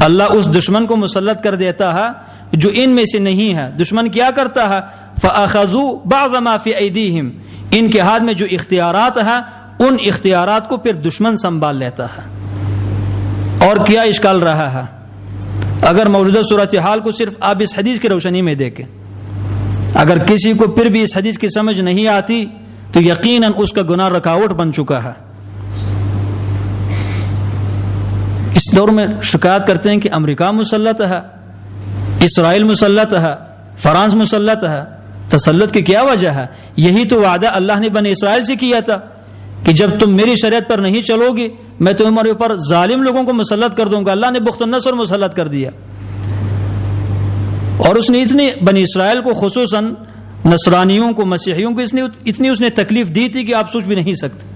اللہ اس دشمن کو مسلط کر دیتا ہے جو ان میں سے نہیں ہے. دشمن کیا کرتا ہے؟ فَأَخَذُوا بَعْضَ مَا فِي أَيْدِيهِمْ، ان کے ہاتھ میں جو اختیارات ہیں ان اختیارات کو پھر دشمن سنبھال لیتا ہے. اور کیا اشکال رہا ہے؟ اگر موجودہ صورتحال کو صرف آپ اس حدیث کی روشنی میں دیکھیں، اگر کسی کو پھر بھی اس حدیث کی سمجھ نہیں آتی تو یقیناً اس کا گناہ رکاوٹ بن چکا ہے. اس دور میں شکایت کرتے ہیں کہ امریکہ مسلط ہے، اسرائیل مسلط ہے، فرانس مسلط ہے. تسلط کی کیا وجہ ہے؟ یہی تو وعدہ اللہ نے بنی اسرائیل سے کیا تھا کہ جب تم میری شریعت پر نہیں چلو گی میں تمہارے اوپر ظالم لوگوں کو مسلط کر دوں گا. اللہ نے بخت النصر مسلط کر دیا، اور اس نے اتنی بنی اسرائیل کو خصوصاً نصرانیوں کو مسیحیوں کو اتنی اس نے تکلیف دی تھی کہ آپ سوچ بھی نہیں سکتے.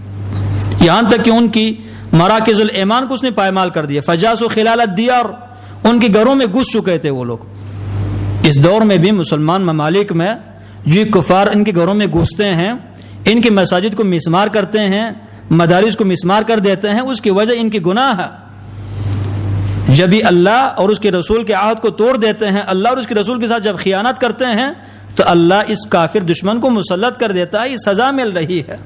یہاں تک کہ ان کی مراکز الایمان کو اس نے پائمال کر دیا. فجاسوا خلال الدیار، ان کے گھروں میں گھس چکے تھے وہ لوگ. اس دور میں بھی مسلمان ممالک میں جو کفار ان کے گھروں میں گھستے ہیں، ان کی مساجد کو مسمار کرتے ہیں، مدارس کو مسمار کر دیتے ہیں، اس کی وجہ ان کی گناہ ہے. جب بھی اللہ اور اس کے رسول کے عہد کو توڑ دیتے ہیں، اللہ اور اس کے رسول کے ساتھ جب خیانت کرتے ہیں، تو اللہ اس کافر دشمن کو مسلط کر دیتا ہے. یہ سزا مل رہی ہے،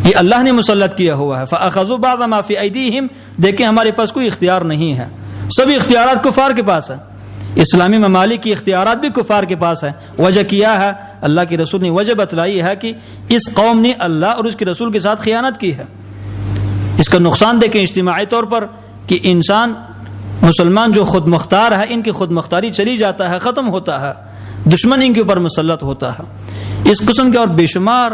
یہ اللہ نے مسلط کیا ہوا ہے. فَأَخَذُوا بَعْضَ مَا فِي أَيْدِيهِمْ، دیکھیں ہمارے پاس کوئی اختیار نہیں ہے، سبھی اختیارات کفار کے پاس ہے. اسلامی ممالک کی اختیارات بھی کفار کے پاس ہے. وجہ کیا ہے؟ اللہ کے رسول نے وجہ بتلائی ہے کہ اس قوم نے اللہ اور اس کے رسول کے ساتھ خیانت کی ہے. اس کا نقصان دیکھیں اجتماعی طور پر کہ انسان مسلمان جو خود مختار ہے، ان کی خود مختاری چلی جاتا ہے، ختم ہوتا ہے، دشمن ان کے اوپر مسلط ہوتا ہے. اس قسم کے اور بے شمار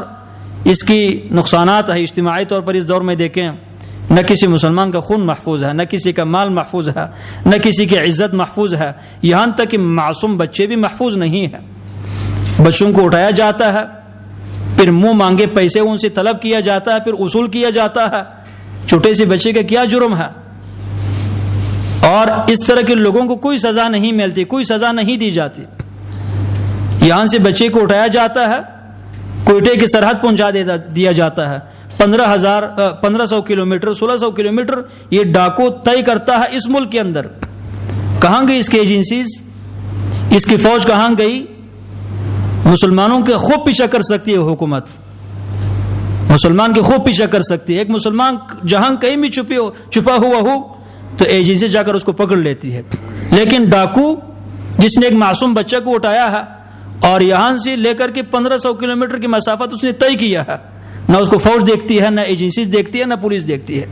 اس کی نقصانات ہے اجتماعی طور پر. اس دور میں دیکھیں نہ کسی مسلمان کا خون محفوظ ہے، نہ کسی کا مال محفوظ ہے، نہ کسی کی عزت محفوظ ہے، یہاں تک کہ معصوم بچے بھی محفوظ نہیں ہیں. بچوں کو اٹھایا جاتا ہے، پھر منہ مانگے پیسے ان سے طلب کیا جاتا ہے، پھر وصول کیا جاتا ہے. چھوٹے سے بچے کا کیا جرم ہے؟ اور اس طرح کے لوگوں کو کوئی سزا نہیں ملتی، کوئی سزا نہیں دی جاتی. یہاں سے بچے کو اٹھایا جاتا ہے، کوئٹے کی سرحد پہنچا دیا جاتا ہے. 1500 کلومیٹر 1600 کلومیٹر یہ ڈاکو طے کرتا ہے اس ملک کے اندر. کہاں گئی اس کی ایجنسیز؟ اس کی فوج کہاں گئی؟ مسلمانوں کے خوب پیچھا کر سکتی ہے حکومت، مسلمان کے خوب پیچھا کر سکتی ہے. ایک مسلمان جہاں کہیں بھی چھپا ہوا ہو تو ایجنسی جا کر اس کو پکڑ لیتی ہے. لیکن ڈاکو جس نے ایک معصوم بچہ کو اٹھایا ہے اور یہاں سے لے کر کے 1500 کلومیٹر کی مسافت اس نے طے کیا ہے، نہ اس کو فوج دیکھتی ہے، نہ ایجنسیز دیکھتی ہے، نہ پولیس دیکھتی ہے.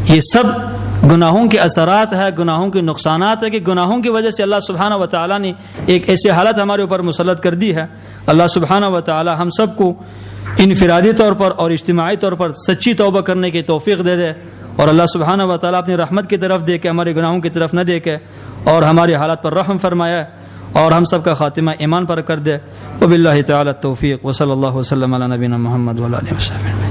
یہ سب گناہوں کے اثرات ہے، گناہوں کے نقصانات ہے کہ گناہوں کی وجہ سے اللہ سبحانہ و تعالیٰ نے ایک ایسی حالت ہمارے اوپر مسلط کر دی ہے. اللہ سبحانہ و تعالیٰ ہم سب کو انفرادی طور پر اور اجتماعی طور پر سچی توبہ کرنے کی توفیق دے دے، اور اللہ سبحانہ و تعالیٰ اپنی رحمت کی طرف دے کے ہمارے گناہوں کی طرف نہ دیکھے اور ہمارے حالات پر رحم فرمائے اور ہم سب کا خاتمہ ایمان پر کر دے. وباللہ تعالی التوفیق، وصلی اللہ وسلم علی نبینا محمد وعلی آلہ وصحبہ.